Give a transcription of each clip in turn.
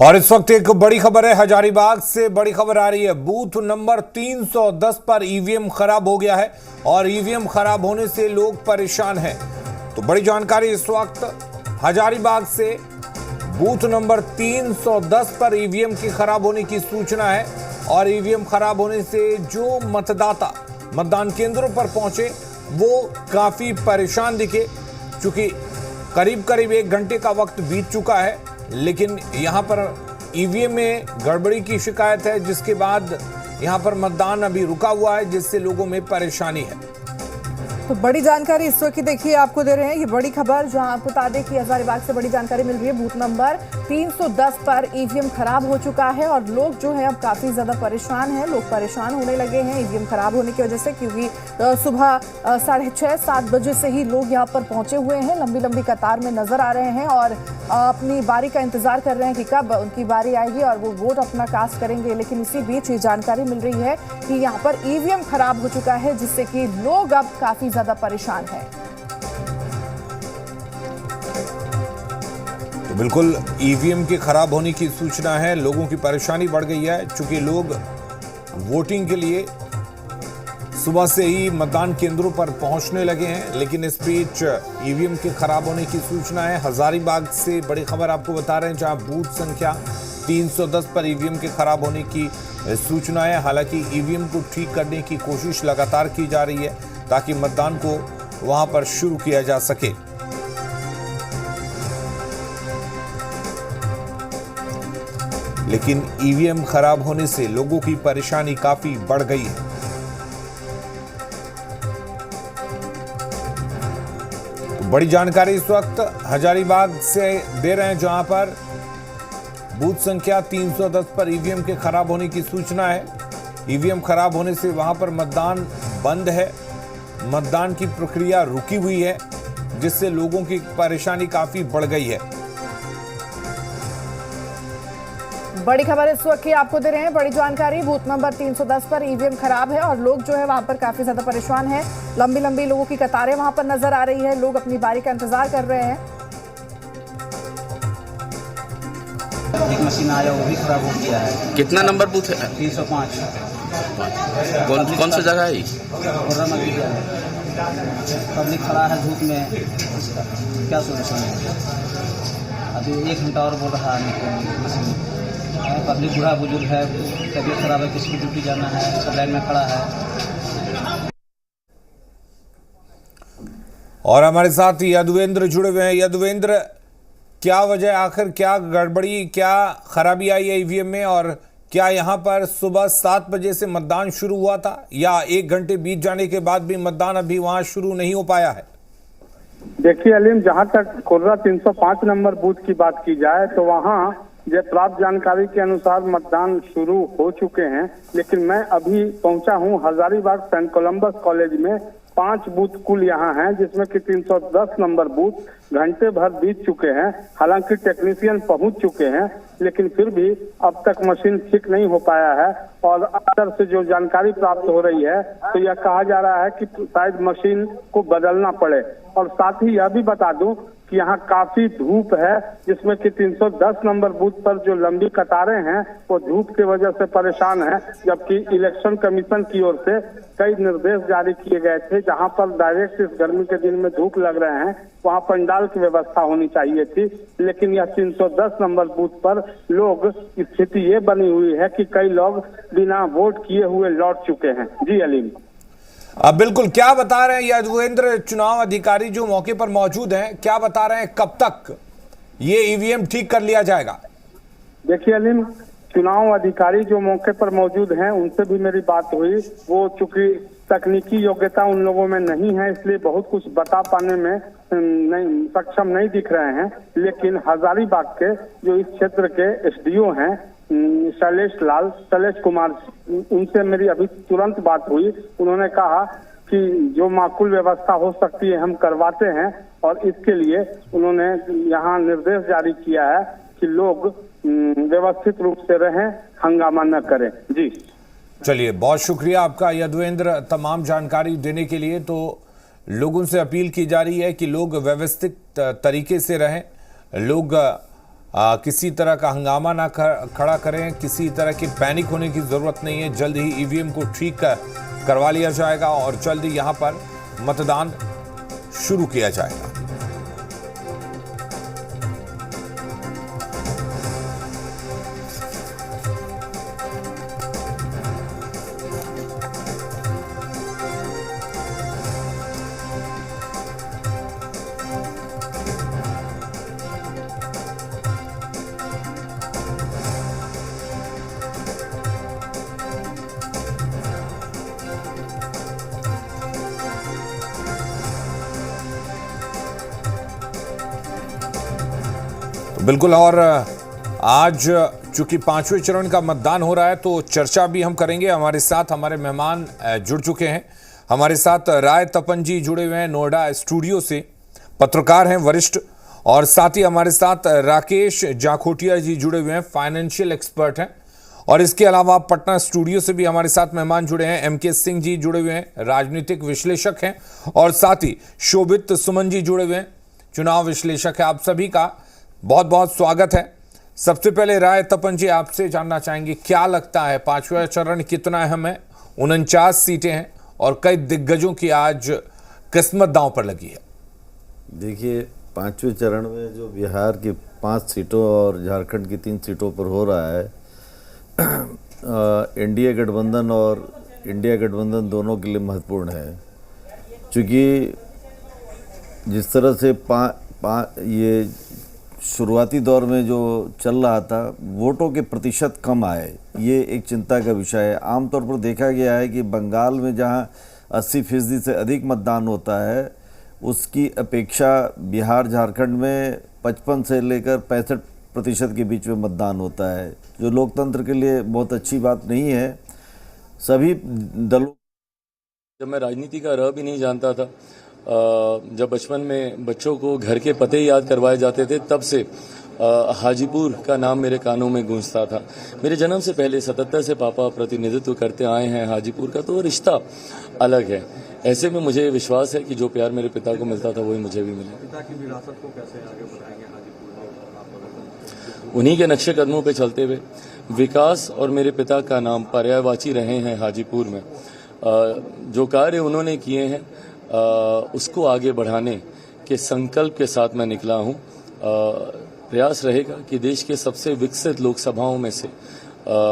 और इस वक्त एक बड़ी खबर है, हजारीबाग से बड़ी खबर आ रही है। बूथ नंबर 310 पर ईवीएम खराब हो गया है और ईवीएम खराब होने से लोग परेशान हैं। तो बड़ी जानकारी इस वक्त हजारीबाग से बूथ नंबर 310 पर ईवीएम की खराब होने की सूचना है और ईवीएम खराब होने से जो मतदाता मतदान केंद्रों पर पहुंचे वो काफी परेशान दिखे, क्योंकि करीब करीब 1 घंटे का वक्त बीत चुका है, लेकिन यहां पर ईवीएम में गड़बड़ी की शिकायत है, जिसके बाद यहां पर मतदान अभी रुका हुआ है, जिससे लोगों में परेशानी है। तो बड़ी जानकारी इस वक्त की देखिए आपको दे रहे हैं, ये बड़ी खबर जहां आपको बता दें कि हजारीबाग से बड़ी जानकारी मिल रही है। बूथ नंबर 310 पर ईवीएम खराब हो चुका है और लोग जो है अब काफी ज्यादा परेशान हैं। लोग परेशान होने लगे हैं ईवीएम खराब होने की वजह से, क्योंकि सुबह 6:30-7 बजे से ही लोग यहाँ पर पहुंचे हुए हैं, लंबी लंबी कतार में नजर आ रहे हैं और अपनी बारी का इंतजार कर रहे हैं कि कब उनकी बारी आएगी और वो वोट अपना कास्ट करेंगे। लेकिन इसी बीच ये जानकारी मिल रही है कि यहाँ पर ईवीएम खराब हो चुका है, जिससे कि लोग अब काफी ज्यादा परेशान है। तो बिल्कुल ईवीएम के खराब होने की सूचना है, लोगों की परेशानी बढ़ गई है, क्योंकि लोग वोटिंग के लिए सुबह से ही मतदान केंद्रों पर पहुंचने लगे हैं। लेकिन इस बीच ईवीएम के खराब होने की सूचना है। हजारीबाग से बड़ी खबर आपको बता रहे हैं, जहां बूथ संख्या 310 पर ईवीएम के खराब होने की सूचना है। हालांकि ईवीएम को ठीक करने की कोशिश लगातार की जा रही है ताकि मतदान को वहां पर शुरू किया जा सके। लेकिन ईवीएम खराब होने से लोगों की परेशानी काफी बढ़ गई है। बड़ी जानकारी इस वक्त हजारीबाग से दे रहे हैं, जहां पर बूथ संख्या 310 पर ईवीएम के खराब होने की सूचना है। ईवीएम खराब होने से वहां पर मतदान बंद है, मतदान की प्रक्रिया रुकी हुई है, जिससे लोगों की परेशानी काफी बढ़ गई है। बड़ी खबर इस वक्त की आपको दे रहे हैं, बड़ी जानकारी। बूथ नंबर 310 पर ईवीएम खराब है और लोग जो है वहां पर काफी ज्यादा परेशान हैं। लंबी लंबी लोगों की कतारें वहां पर नजर आ रही है, लोग अपनी बारी का इंतजार कर रहे हैं। एक मशीन आया वो भी खराब हो गया है। कितना नंबर बूथ है? 305। कौन सा जगह है? पब्लिक खड़ा है धूप में, क्या सोल्यूशन है? अभी 1 घंटा और बोल रहा है मशीन। पब्लिक बूढ़ा बुजुर्ग है, तबीयत खराब है, किसी को ड्यूटी जाना है, सब लाइन में खड़ा है। और हमारे साथ यदुवेंद्र जुड़े हुए हैं। यदुवेंद्र, क्या वजह, आखिर क्या गड़बड़ी, क्या खराबी आई है ईवीएम में, और क्या यहां पर सुबह 7 बजे से मतदान शुरू हुआ था या 1 घंटे बीत जाने के बाद भी मतदान अभी वहां शुरू नहीं हो पाया है? देखिए अलीम, जहां तक खुर्रा 305 नंबर बूथ की बात की जाए तो वहां प्राप्त जानकारी के अनुसार मतदान शुरू हो चुके हैं, लेकिन मैं अभी पहुंचा हूं हजारीबाग सेंट कोलंबस कॉलेज में। 5 बूथ कुल यहाँ हैं, जिसमें कि 310 नंबर बूथ घंटे भर बीत चुके हैं। हालांकि टेक्नीशियन पहुंच चुके हैं, लेकिन फिर भी अब तक मशीन ठीक नहीं हो पाया है। और अंदर से जो जानकारी प्राप्त हो रही है तो यह कहा जा रहा है कि शायद मशीन को बदलना पड़े। और साथ ही यह भी बता दूं कि यहाँ काफी धूप है, जिसमें कि 310 नंबर बूथ पर जो लंबी कतारें हैं वो धूप की वजह से परेशान है। जबकि इलेक्शन कमीशन की ओर से कई निर्देश जारी किए गए थे, जहां पर डायरेक्ट इस गर्मी के दिन में धूप लग रहे हैं वहां पंडाल की व्यवस्था होनी चाहिए थी। लेकिन यह 310 नंबर बूथ पर लोग स्थिति ये बनी हुई है कि कई लोग बिना वोट किए हुए लौट चुके हैं। जी अलीम। बिल्कुल, क्या बता रहे हैं यदुवेंद्र, चुनाव अधिकारी जो मौके पर मौजूद हैं, क्या बता रहे हैं, कब तक ये ईवीएम ठीक कर लिया जाएगा? देखिए अलीम, चुनाव अधिकारी जो मौके पर मौजूद हैं उनसे भी मेरी बात हुई। वो चूंकि तकनीकी योग्यता उन लोगों में नहीं है, इसलिए बहुत कुछ बता पाने में सक्षम नहीं दिख रहे हैं। लेकिन हजारीबाग के जो इस क्षेत्र के एसडीओ हैं शैलेश कुमार, उनसे मेरी अभी तुरंत बात हुई। उन्होंने कहा कि जो माकूल व्यवस्था हो सकती है हम करवाते हैं, और इसके लिए उन्होंने यहाँ निर्देश जारी किया है कि लोग व्यवस्थित रूप से रहें, हंगामा न करें। जी चलिए, बहुत शुक्रिया आपका यदुवेंद्र तमाम जानकारी देने के लिए। तो लोगों से अपील की जा रही है कि लोग व्यवस्थित तरीके से रहें, लोग किसी तरह का हंगामा ना खड़ा करें, किसी तरह की पैनिक होने की ज़रूरत नहीं है। जल्द ही ईवीएम को ठीक करवा लिया जाएगा और जल्द ही यहाँ पर मतदान शुरू किया जाएगा। बिल्कुल, और आज चूंकि 5वें चरण का मतदान हो रहा है तो चर्चा भी हम करेंगे। हमारे साथ हमारे मेहमान जुड़ चुके हैं। हमारे साथ राय तपन जी जुड़े हुए हैं नोएडा स्टूडियो से, पत्रकार हैं वरिष्ठ, और साथ ही हमारे साथ राकेश जाखोटिया जी जुड़े हुए हैं, फाइनेंशियल एक्सपर्ट हैं। और इसके अलावा पटना स्टूडियो से भी हमारे साथ मेहमान जुड़े हैं, MK सिंह जी जुड़े हुए हैं, राजनीतिक विश्लेषक हैं, और साथ ही शोभित सुमन जी जुड़े हुए हैं, चुनाव विश्लेषक है। आप सभी का बहुत बहुत स्वागत है। सबसे पहले राय तपन जी, आपसे जानना चाहेंगे, क्या लगता है 5वां चरण कितना अहम है? 49 सीटें हैं और कई दिग्गजों की आज किस्मत दांव पर लगी है। देखिए, 5वें चरण में जो बिहार की 5 सीटों और झारखंड की 3 सीटों पर हो रहा है, एनडीए गठबंधन और इंडिया गठबंधन दोनों के लिए महत्वपूर्ण है। क्योंकि जिस तरह से ये शुरुआती दौर में जो चल रहा था, वोटों के प्रतिशत कम आए, ये एक चिंता का विषय है। आमतौर पर देखा गया है कि बंगाल में जहां 80% से अधिक मतदान होता है, उसकी अपेक्षा बिहार झारखंड में 55 से लेकर 65% के बीच में मतदान होता है, जो लोकतंत्र के लिए बहुत अच्छी बात नहीं है। सभी दलों, जब मैं राजनीति का राह भी नहीं जानता था, जब बचपन में बच्चों को घर के पते याद करवाए जाते थे, तब से हाजीपुर का नाम मेरे कानों में गूंजता था। मेरे जन्म से पहले 77 से पापा प्रतिनिधित्व करते आए हैं हाजीपुर का, तो वो रिश्ता अलग है। ऐसे में मुझे विश्वास है कि जो प्यार मेरे पिता को मिलता था वही मुझे भी मिलेगा। पिता की विरासत को कैसे आगे बढ़ाएंगे हाजीपुर में? उन्हीं के नक्शे कदमों पे चलते हुए विकास और मेरे पिता का नाम पर्यायवाची रहे हैं हाजीपुर में। जो कार्य उन्होंने किए हैं उसको आगे बढ़ाने के संकल्प के साथ मैं निकला हूं। प्रयास रहेगा कि देश के सबसे विकसित लोकसभाओं में से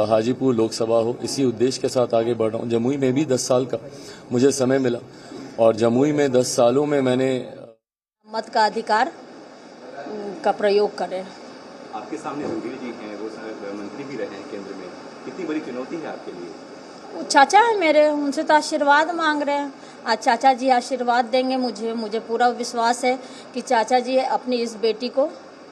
हाजीपुर लोकसभा हो, इसी उद्देश्य के साथ आगे बढ़ रहा हूं। जमुई में भी 10 साल का मुझे समय मिला और जमुई में 10 सालों में मैंने मत का अधिकार का प्रयोग करें। आपके सामने सुधीर जी हैं, वो मंत्री भी रहे हैं केंद्र में, कितनी बड़ी चुनौती है आपके लिए? वो चाचा है मेरे, उनसे तो आशीर्वाद मांग रहे हैं। आज चाचा जी आशीर्वाद देंगे मुझे पूरा विश्वास है कि चाचा जी अपनी इस बेटी को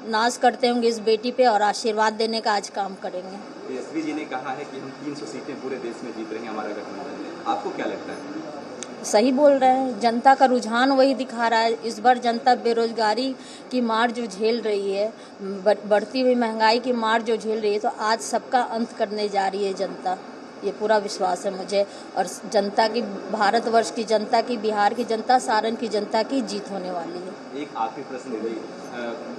नाज करते होंगे, इस बेटी पे, और आशीर्वाद देने का आज काम करेंगे। तेजस्वी जी ने कहा है कि हम 300 सीटें पूरे देश में जीत रहे हैं हमारा गठबंधन में, आपको क्या लगता है? सही बोल रहे हैं, जनता का रुझान वही दिखा रहा है। इस बार जनता बेरोजगारी की मार जो झेल रही है, बढ़ती हुई महंगाई की मार जो झेल रही है, तो आज सबका अंत करने जा रही है जनता, ये पूरा विश्वास है मुझे। और जनता की, भारतवर्ष की जनता की, बिहार की जनता, सारण की जनता की जीत होने वाली है। एक आखिरी प्रश्न दीदी,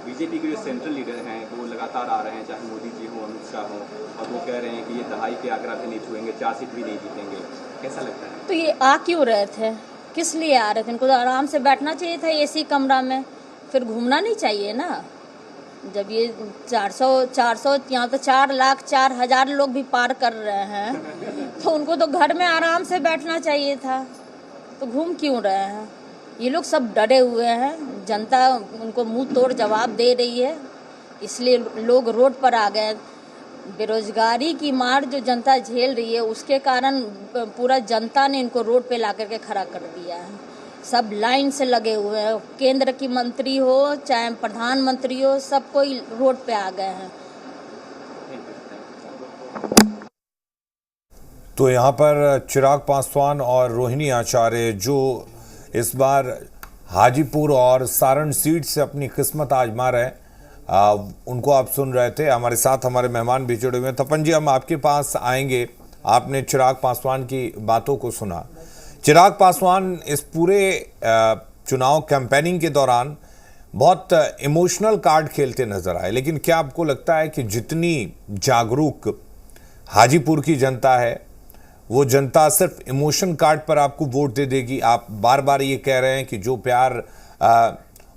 बीजेपी के जो सेंट्रल लीडर हैं वो लगातार आ रहे हैं, चाहे मोदी जी हो, अमित शाह हो, और वो कह रहे हैं कि ये दहाई के आंकड़ा भी नहीं छुएंगे, 4 सीट भी नहीं जीतेंगे, कैसा लगता है? तो ये आ क्यों रहे थे, किस लिए आ रहे थे? इनको तो आराम से बैठना चाहिए था एसी कमरा में, फिर घूमना नहीं चाहिए ना। जब ये 400 यहाँ तो 4,04,000 लोग भी पार कर रहे हैं, तो उनको तो घर में आराम से बैठना चाहिए था, तो घूम क्यों रहे हैं? ये लोग सब डरे हुए हैं, जनता उनको मुंह तोड़ जवाब दे रही है, इसलिए लोग रोड पर आ गए। बेरोजगारी की मार जो जनता झेल रही है, उसके कारण पूरा जनता ने इनको रोड पे ला करके खड़ा कर दिया है। सब लाइन से लगे हुए हैं, केंद्र की मंत्री हो चाहे प्रधानमंत्री हो, सब कोई रोड पे आ गए हैं। तो यहाँ पर चिराग पासवान और रोहिणी आचार्य जो इस बार हाजीपुर और सारण सीट से अपनी किस्मत आजमा रहे हैं, उनको आप सुन रहे थे। हमारे साथ हमारे मेहमान भी जुड़े हुए हैं। तपन जी, हम आपके पास आएंगे। आपने चिराग पासवान की बातों को सुना। चिराग पासवान इस पूरे चुनाव कैंपेनिंग के दौरान बहुत इमोशनल कार्ड खेलते नजर आए। लेकिन क्या आपको लगता है कि जितनी जागरूक हाजीपुर की जनता है, वो जनता सिर्फ इमोशन कार्ड पर आपको वोट दे देगी? आप बार बार ये कह रहे हैं कि जो प्यार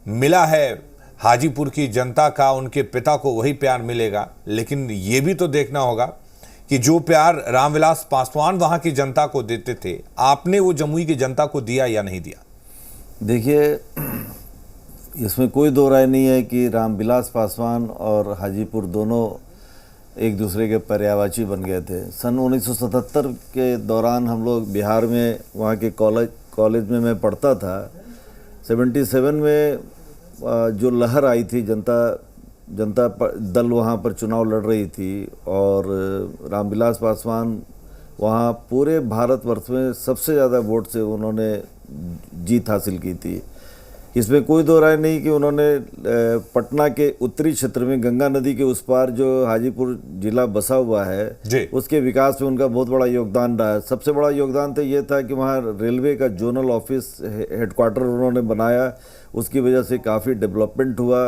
मिला है हाजीपुर की जनता का, उनके पिता को वही प्यार मिलेगा। लेकिन ये भी तो देखना होगा कि जो प्यार रामविलास पासवान वहां की जनता को देते थे, आपने वो जमुई की जनता को दिया या नहीं दिया? देखिए, इसमें कोई दो राय नहीं है कि रामविलास पासवान और हाजीपुर दोनों एक दूसरे के पर्यायवाची बन गए थे। सन 1977 के दौरान हम लोग बिहार में वहाँ के कॉलेज में मैं पढ़ता था। 77 में जो लहर आई थी, जनता दल वहाँ पर चुनाव लड़ रही थी और रामविलास पासवान वहाँ पूरे भारतवर्ष में सबसे ज़्यादा वोट से उन्होंने जीत हासिल की थी। इसमें कोई दो राय नहीं कि उन्होंने पटना के उत्तरी क्षेत्र में गंगा नदी के उस पार जो हाजीपुर जिला बसा हुआ है, उसके विकास में उनका बहुत बड़ा योगदान रहा है। सबसे बड़ा योगदान तो ये था कि वहाँ रेलवे का जोनल ऑफिस हेडक्वार्टर उन्होंने बनाया, उसकी वजह से काफ़ी डेवलपमेंट हुआ।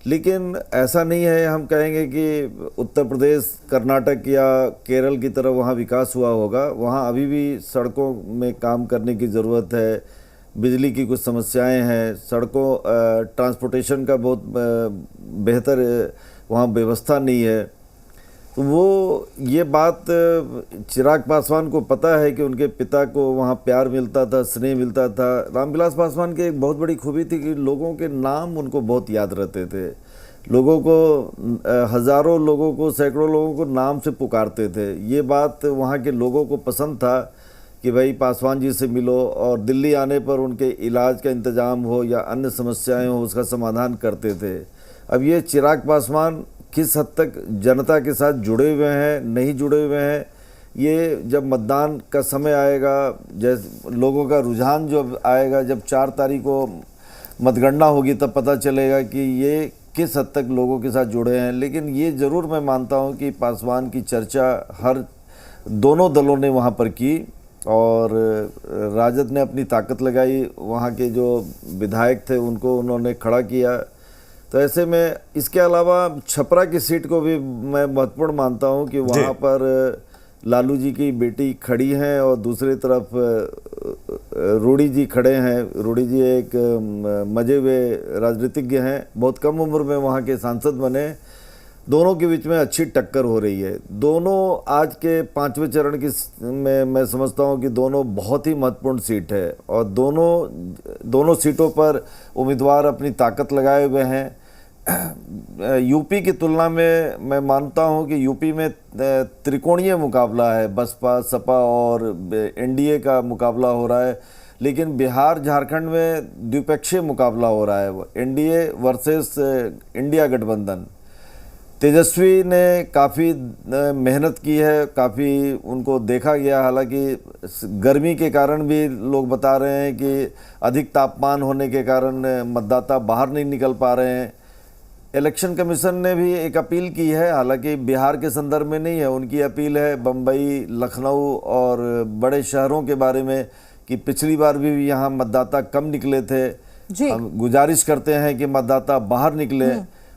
लेकिन ऐसा नहीं है हम कहेंगे कि उत्तर प्रदेश, कर्नाटक या केरल की तरह वहाँ विकास हुआ होगा। वहाँ अभी भी सड़कों में काम करने की ज़रूरत है, बिजली की कुछ समस्याएं हैं, सड़कों ट्रांसपोर्टेशन का बहुत बेहतर वहाँ व्यवस्था नहीं है। तो वो ये बात चिराग पासवान को पता है कि उनके पिता को वहाँ प्यार मिलता था, स्नेह मिलता था। रामविलास पासवान की एक बहुत बड़ी खूबी थी कि लोगों के नाम उनको बहुत याद रहते थे। लोगों को, हज़ारों लोगों को, सैकड़ों लोगों को नाम से पुकारते थे। ये बात वहाँ के लोगों को पसंद था कि भाई पासवान जी से मिलो, और दिल्ली आने पर उनके इलाज का इंतज़ाम हो या अन्य समस्याएं हो, उसका समाधान करते थे। अब ये चिराग पासवान किस हद तक जनता के साथ जुड़े हुए हैं, नहीं जुड़े हुए हैं, ये जब मतदान का समय आएगा, जैसे लोगों का रुझान जो आएगा, जब 4 तारीख को मतगणना होगी, तब पता चलेगा कि ये किस हद तक लोगों के साथ जुड़े हैं। लेकिन ये ज़रूर मैं मानता हूँ कि पासवान की चर्चा दोनों दलों ने वहाँ पर की और राजद ने अपनी ताकत लगाई, वहाँ के जो विधायक थे उनको उन्होंने खड़ा किया। तो ऐसे में इसके अलावा छपरा की सीट को भी मैं महत्वपूर्ण मानता हूँ कि वहाँ पर लालू जी की बेटी खड़ी हैं और दूसरी तरफ रूडी जी खड़े हैं। रूडी जी एक मजे हुए राजनीतिज्ञ हैं, बहुत कम उम्र में वहाँ के सांसद बने। दोनों के बीच में अच्छी टक्कर हो रही है। दोनों आज के 5वें चरण की में मैं समझता हूं कि दोनों बहुत ही महत्वपूर्ण सीट है और दोनों सीटों पर उम्मीदवार अपनी ताकत लगाए हुए हैं। यूपी की तुलना में मैं मानता हूं कि यूपी में त्रिकोणीय मुकाबला है, बसपा, सपा और एनडीए का मुकाबला हो रहा है। लेकिन बिहार, झारखंड में द्विपक्षीय मुकाबला हो रहा है, एनडीए वर्सेस इंडिया गठबंधन। तेजस्वी ने काफ़ी मेहनत की है, काफ़ी उनको देखा गया। हालांकि गर्मी के कारण भी लोग बता रहे हैं कि अधिक तापमान होने के कारण मतदाता बाहर नहीं निकल पा रहे हैं। इलेक्शन कमीशन ने भी एक अपील की है, हालांकि बिहार के संदर्भ में नहीं है। उनकी अपील है बम्बई, लखनऊ और बड़े शहरों के बारे में कि पिछली बार भी यहाँ मतदाता कम निकले थे। हम गुजारिश करते हैं कि मतदाता बाहर निकले।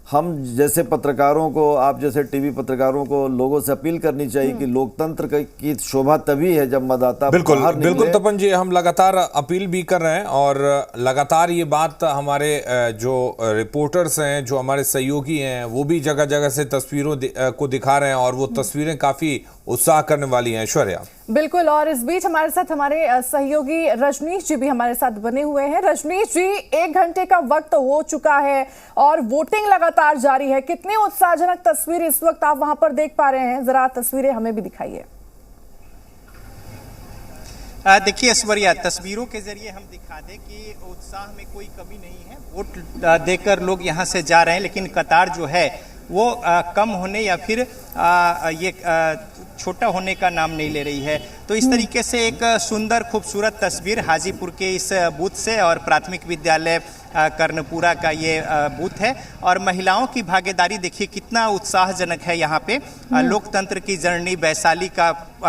हम जैसे पत्रकारों को, आप जैसे टीवी पत्रकारों को लोगों से अपील करनी चाहिए कि लोकतंत्र की शोभा तभी है जब मतदाता बाहर निकले। बिल्कुल तपन जी, हम लगातार अपील भी कर रहे हैं और लगातार ये बात हमारे जो रिपोर्टर्स हैं, जो हमारे सहयोगी हैं, वो भी जगह जगह से तस्वीरों को दिखा रहे हैं और वो तस्वीरें काफी उत्साह करने वाली हैं। ऐश्वर्या, बिल्कुल। और इस बीच हमारे साथ हमारे सहयोगी रजनीश जी भी हमारे साथ बने हुए हैं। रजनीश जी, 1 घंटे का वक्त हो चुका है और वोटिंग लगातार जारी है। कितनी उत्साहजनक तस्वीर इस वक्त आप वहां पर देख पा रहे हैं? जरा तस्वीरें हमें भी दिखाइए। देखिए ऐश्वर्या, तस्वीरों के जरिए हम दिखा दें कि उत्साह में कोई कमी नहीं है। वोट देकर लोग यहाँ से जा रहे हैं, लेकिन कतार जो है वो कम होने या फिर ये छोटा होने का नाम नहीं ले रही है। तो इस तरीके से एक सुंदर खूबसूरत तस्वीर हाजीपुर के इस बूथ से, और प्राथमिक विद्यालय कर्णपुरा का ये बूथ है। और महिलाओं की भागीदारी देखिए कितना उत्साहजनक है यहाँ पे। लोकतंत्र की जर्नी, वैशाली का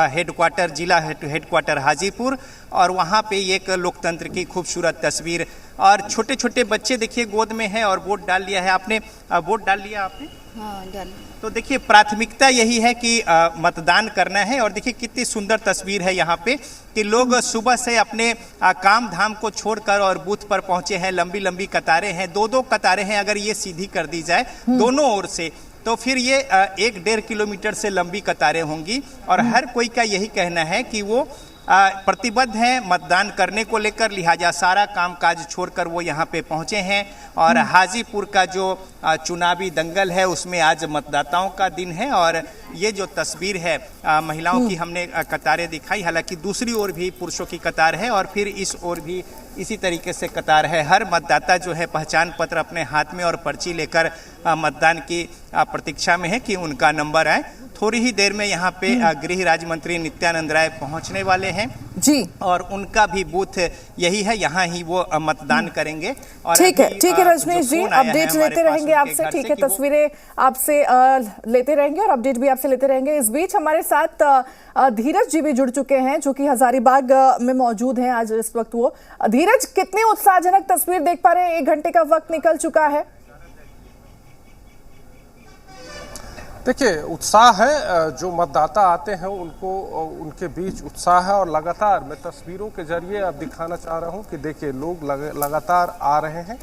हेडक्वार्टर, जिला हेडक्वार्टर हाजीपुर, और वहाँ पे एक लोकतंत्र की खूबसूरत तस्वीर। और छोटे छोटे बच्चे देखिए गोद में हैं और वोट डाल लिया है। आपने वोट डाल लिया आपने? हाँ, डाल। तो देखिए प्राथमिकता यही है कि मतदान करना है। और देखिए कितनी सुंदर तस्वीर है यहाँ पे कि लोग सुबह से अपने काम धाम को छोड़कर और बूथ पर पहुंचे हैं। लंबी लंबी कतारें हैं, दो कतारें हैं। अगर ये सीधी कर दी जाए दोनों ओर से तो फिर ये 1-1.5 किलोमीटर से लंबी कतारें होंगी। और हर कोई का यही कहना है कि वो प्रतिबद्ध हैं मतदान करने को लेकर, लिहाजा सारा कामकाज छोड़कर वो यहाँ पे पहुँचे हैं। और हाजीपुर का जो चुनावी दंगल है उसमें आज मतदाताओं का दिन है। और ये जो तस्वीर है महिलाओं की हमने कतारें दिखाई, हालांकि दूसरी ओर भी पुरुषों की कतार है और फिर इस ओर भी इसी तरीके से कतार है। हर मतदाता जो है पहचान पत्र अपने हाथ में और पर्ची लेकर मतदान की प्रतीक्षा में है कि उनका नंबर आए। थोड़ी ही देर में यहाँ पे गृह राज्य मंत्री नित्यानंद राय पहुँचने वाले हैं जी, और उनका भी बूथ यही है, यहाँ ही वो मतदान करेंगे। और ठीक है रजनीश जी, अपडेट लेते रहेंगे आपसे। ठीक है, तस्वीरें आपसे लेते रहेंगे और अपडेट भी आपसे लेते रहेंगे। इस बीच हमारे साथ धीरज जी भी जुड़ चुके हैं जो कि हजारीबाग में मौजूद हैं आज इस वक्त। वो धीरज, कितनी उत्साहजनक तस्वीर देख पा रहे हैं? 1 घंटे का वक्त निकल चुका है। देखिए उत्साह है, जो मतदाता आते हैं उनको उनके बीच उत्साह है। और लगातार मैं तस्वीरों के जरिए अब दिखाना चाह रहा हूं कि देखिए लोग लगातार आ रहे हैं।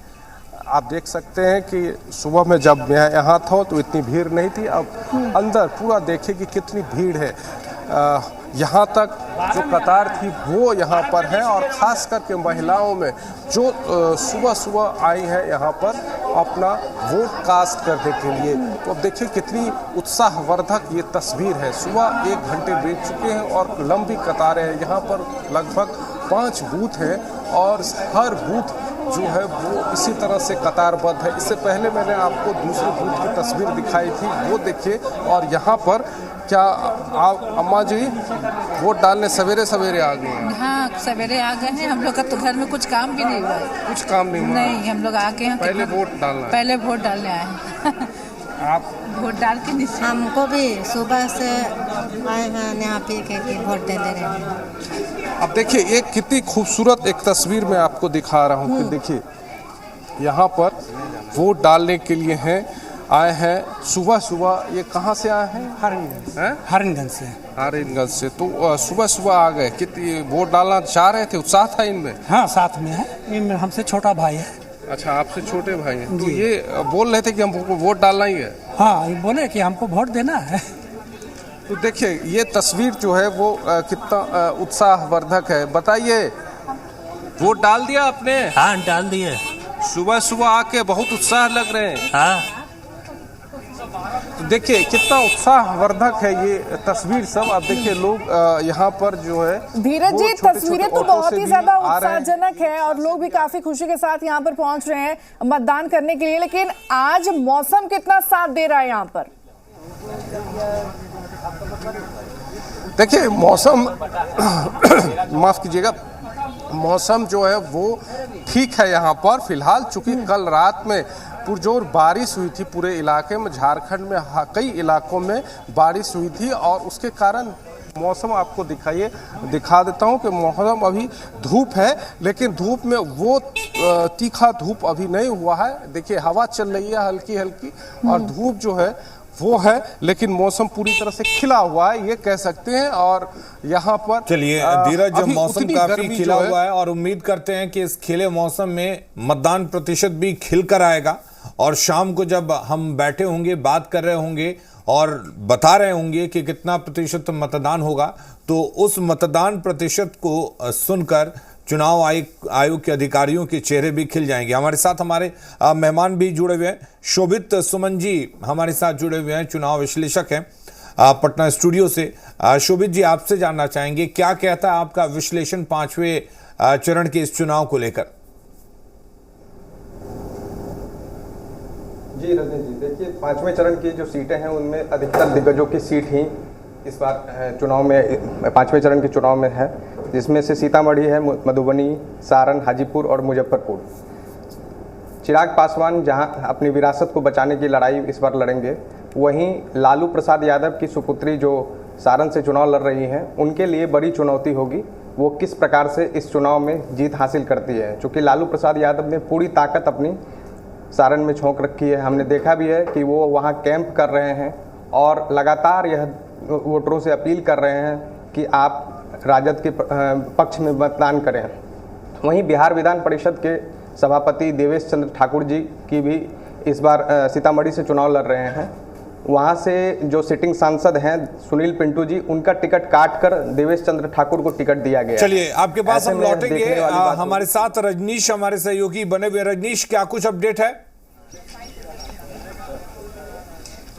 आप देख सकते हैं कि सुबह में जब मैं यहाँ था तो इतनी भीड़ नहीं थी, अब अंदर पूरा देखिए कि कितनी भीड़ है। यहाँ तक जो कतार थी वो यहाँ पर है, और ख़ास करके महिलाओं में जो सुबह सुबह आई हैं यहाँ पर अपना वोट कास्ट करने के लिए। तो अब देखिए कितनी उत्साहवर्धक ये तस्वीर है। सुबह 1 घंटे बीत चुके हैं और लंबी कतारें हैं। यहाँ पर लगभग 5 बूथ हैं और हर बूथ जो है वो इसी तरह से कतारबद्ध है। इससे पहले मैंने आपको दूसरे बूथ की तस्वीर दिखाई थी, वो देखिए। और यहाँ पर क्या आप अम्मा जी वोट डालने सवेरे सवेरे आ गए हैं? हाँ, सवेरे आ गए हैं। हम लोग का तो घर में कुछ काम भी नहीं हुआ है। कुछ काम नहीं हुआ? नहीं, हम लोग आ गए हैं। पहले वोट डालना है? पहले वोट डालने आए हैं। आप वोट डाल के निश्चित। हमको भी सुबह से आए हैं यहाँ पे कि वोट दे रहे हैं। अब देखिए एक कितनी खूबसूरत एक तस्वीर मैं आपको दिखा रहा हूँ कि देखिए यहाँ पर वोट डालने के लिए हैं, आए हैं सुबह सुबह। ये कहाँ से आए हैं? हरिनगंज से। हरिनगंज से। तो सुबह सुबह आ गए, कितनी वोट डालना चाह रहे थे? उत्साह था इनमें? हाँ, साथ में है। इनमें हमसे छोटा भाई है। अच्छा, आपसे छोटे भाई हैं। तो ये बोल रहे थे कि हमको वोट डालना ही है? हाँ, ये बोले कि हमको वोट देना है। तो देखिए ये तस्वीर जो है वो कितना उत्साहवर्धक है। बताइए, वोट डाल दिया आपने? हाँ, डाल दिए। सुबह सुबह आके बहुत उत्साह लग रहे हैं। हाँ, तो देखिए कितना उत्साहवर्धक है ये तस्वीर सब। अब देखिए लोग यहाँ पर जो है धीरज जी, तस्वीरें तो बहुत ही ज्यादा उत्साहजनक है और लोग भी काफी खुशी के साथ यहाँ पर पहुंच रहे हैं मतदान करने के लिए। लेकिन आज मौसम कितना साथ दे रहा है यहाँ पर? देखिए मौसम माफ कीजिएगा, मौसम जो है वो ठीक है यहाँ पर फिलहाल। चूंकि कल रात में पुरजोर बारिश हुई थी पूरे इलाके में, झारखंड में कई इलाकों में बारिश हुई थी और उसके कारण मौसम आपको दिखा देता हूँ कि मौसम अभी धूप है, लेकिन धूप में वो तीखा धूप अभी नहीं हुआ है। देखिए हवा चल रही है हल्की हल्की और धूप जो है वो है, लेकिन मौसम पूरी तरह से खिला हुआ है ये कह सकते हैं। और यहाँ पर चलिए धीरज, मौसम काफी खिला हुआ है और उम्मीद करते हैं कि इस खिले मौसम में मतदान प्रतिशत भी खिल कर आएगा। और शाम को जब हम बैठे होंगे, बात कर रहे होंगे और बता रहे होंगे कि कितना प्रतिशत मतदान होगा, तो उस मतदान प्रतिशत को सुनकर चुनाव आयोग के अधिकारियों के चेहरे भी खिल जाएंगे। हमारे साथ हमारे मेहमान भी जुड़े हुए हैं। शोभित सुमन जी हमारे साथ जुड़े हुए हैं, चुनाव विश्लेषक हैं पटना स्टूडियो से। शोभित जी, आपसे जानना चाहेंगे क्या कहता है आपका विश्लेषण 5वें चरण के इस चुनाव को लेकर? जी रजनी जी, देखिए 5वें चरण की जो सीटें हैं उनमें अधिकतर दिग्गजों की सीट ही इस बार चुनाव में 5वें चरण के चुनाव में है, जिसमें से सीतामढ़ी है, मधुबनी, सारण, हाजीपुर और मुजफ्फरपुर। चिराग पासवान जहां अपनी विरासत को बचाने की लड़ाई इस बार लड़ेंगे, वहीं लालू प्रसाद यादव की सुपुत्री जो सारण से चुनाव लड़ रही हैं, उनके लिए बड़ी चुनौती होगी वो किस प्रकार से इस चुनाव में जीत हासिल करती है। चूँकि लालू प्रसाद यादव ने पूरी ताकत अपनी सारण में झोंक रखी है। हमने देखा भी है कि वो वहाँ कैंप कर रहे हैं और लगातार यह वोटरों से अपील कर रहे हैं कि आप राजद के पक्ष में मतदान करें। वहीं बिहार विधान परिषद के सभापति देवेश चंद्र ठाकुर जी की भी इस बार सीतामढ़ी से चुनाव लड़ रहे हैं। वहाँ से जो सिटिंग सांसद हैं सुनील पिंटू जी, उनका टिकट काटकर देवेश चंद्र ठाकुर को टिकट दिया गया। चलिए आपके पास हम लौटेंगे। हमारे साथ रजनीश हमारे सहयोगी बने हुए। रजनीश, क्या कुछ अपडेट है?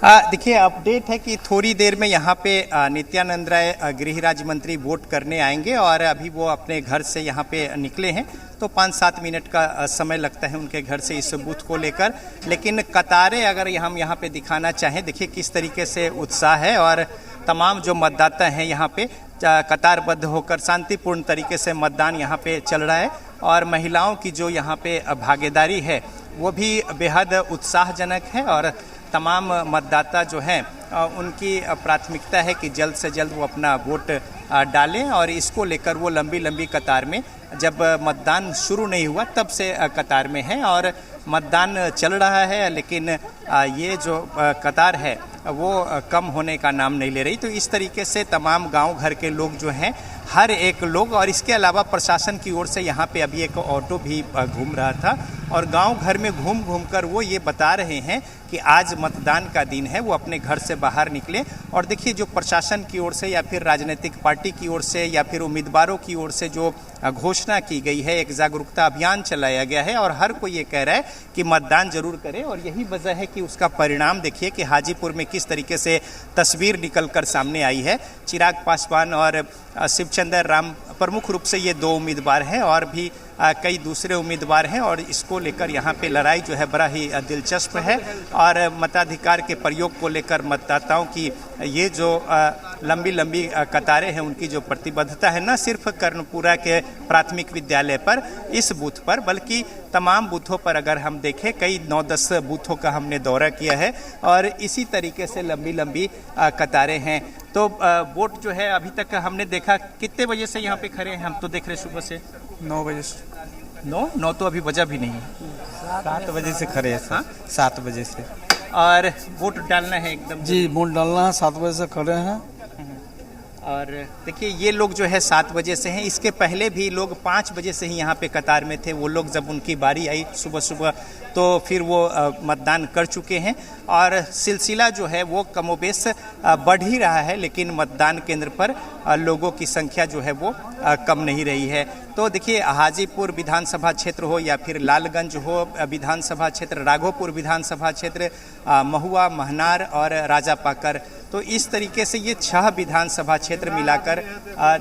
देखिए, अपडेट है कि थोड़ी देर में यहाँ पे नित्यानंद राय गृह राज्य मंत्री वोट करने आएंगे और अभी वो अपने घर से यहाँ पे निकले हैं, तो 5-7 मिनट का समय लगता है उनके घर से इस बूथ को लेकर। लेकिन कतारें अगर हम यहाँ पे दिखाना चाहें, देखिए किस तरीके से उत्साह है और तमाम जो मतदाता हैं यहाँ पे कतारबद्ध होकर शांतिपूर्ण तरीके से मतदान यहाँ पे चल रहा है और महिलाओं की जो यहाँ पे भागीदारी है वो भी बेहद उत्साहजनक है और तमाम मतदाता जो हैं उनकी प्राथमिकता है कि जल्द से जल्द वो अपना वोट डालें और इसको लेकर वो लंबी लंबी कतार में, जब मतदान शुरू नहीं हुआ तब से कतार में है और मतदान चल रहा है, लेकिन ये जो कतार है वो कम होने का नाम नहीं ले रही। तो इस तरीके से तमाम गांव घर के लोग जो हैं, हर एक लोग, और इसके अलावा प्रशासन की ओर से यहाँ पे अभी एक ऑटो भी घूम रहा था और गांव घर में घूम घूम कर वो ये बता रहे हैं कि आज मतदान का दिन है, वो अपने घर से बाहर निकले। और देखिए, जो प्रशासन की ओर से या फिर राजनीतिक पार्टी की ओर से या फिर उम्मीदवारों की ओर से जो घोषणा की गई है, एक जागरूकता अभियान चलाया गया है और हर कोई ये कह रहा है कि मतदान जरूर करें। और यही वजह है कि उसका परिणाम देखिए कि हाजीपुर में किस तरीके से तस्वीर निकल कर सामने आई है। चिराग पासवान और शिवचंद्र राम प्रमुख रूप से ये 2 उम्मीदवार हैं और भी कई दूसरे उम्मीदवार हैं और इसको लेकर यहाँ पे लड़ाई जो है बड़ा ही दिलचस्प है। और मताधिकार के प्रयोग को लेकर मतदाताओं की ये जो लंबी लंबी कतारें हैं, उनकी जो प्रतिबद्धता है, न सिर्फ कर्णपुरा के प्राथमिक विद्यालय पर, इस बूथ पर, बल्कि तमाम बूथों पर अगर हम देखें, कई 9-10 बूथों का हमने दौरा किया है और इसी तरीके से लंबी लंबी कतारें हैं। तो वोट जो है अभी तक हमने देखा, कितने बजे से यहाँ पे खड़े हैं? हम तो देख रहे सुबह से 9 बजे से। 9 तो अभी बजा भी नहीं है। 7 बजे से खड़े हैं। हाँ, 7 बजे से। और वोट डालना है एकदम? जी, वोट डालना है, 7 बजे से खड़े हैं। और देखिए, ये लोग जो है 7 बजे से हैं। इसके पहले भी लोग 5 बजे से ही यहाँ पे कतार में थे। वो लोग जब उनकी बारी आई सुबह सुबह तो फिर वो मतदान कर चुके हैं और सिलसिला जो है वो कमोबेश बढ़ ही रहा है, लेकिन मतदान केंद्र पर लोगों की संख्या जो है वो कम नहीं रही है। तो देखिए, हाजीपुर विधानसभा क्षेत्र हो या फिर लालगंज हो विधानसभा क्षेत्र, राघोपुर विधानसभा क्षेत्र, महुआ, महनार और राजापाकर, तो इस तरीके से ये 6 विधानसभा क्षेत्र मिलाकर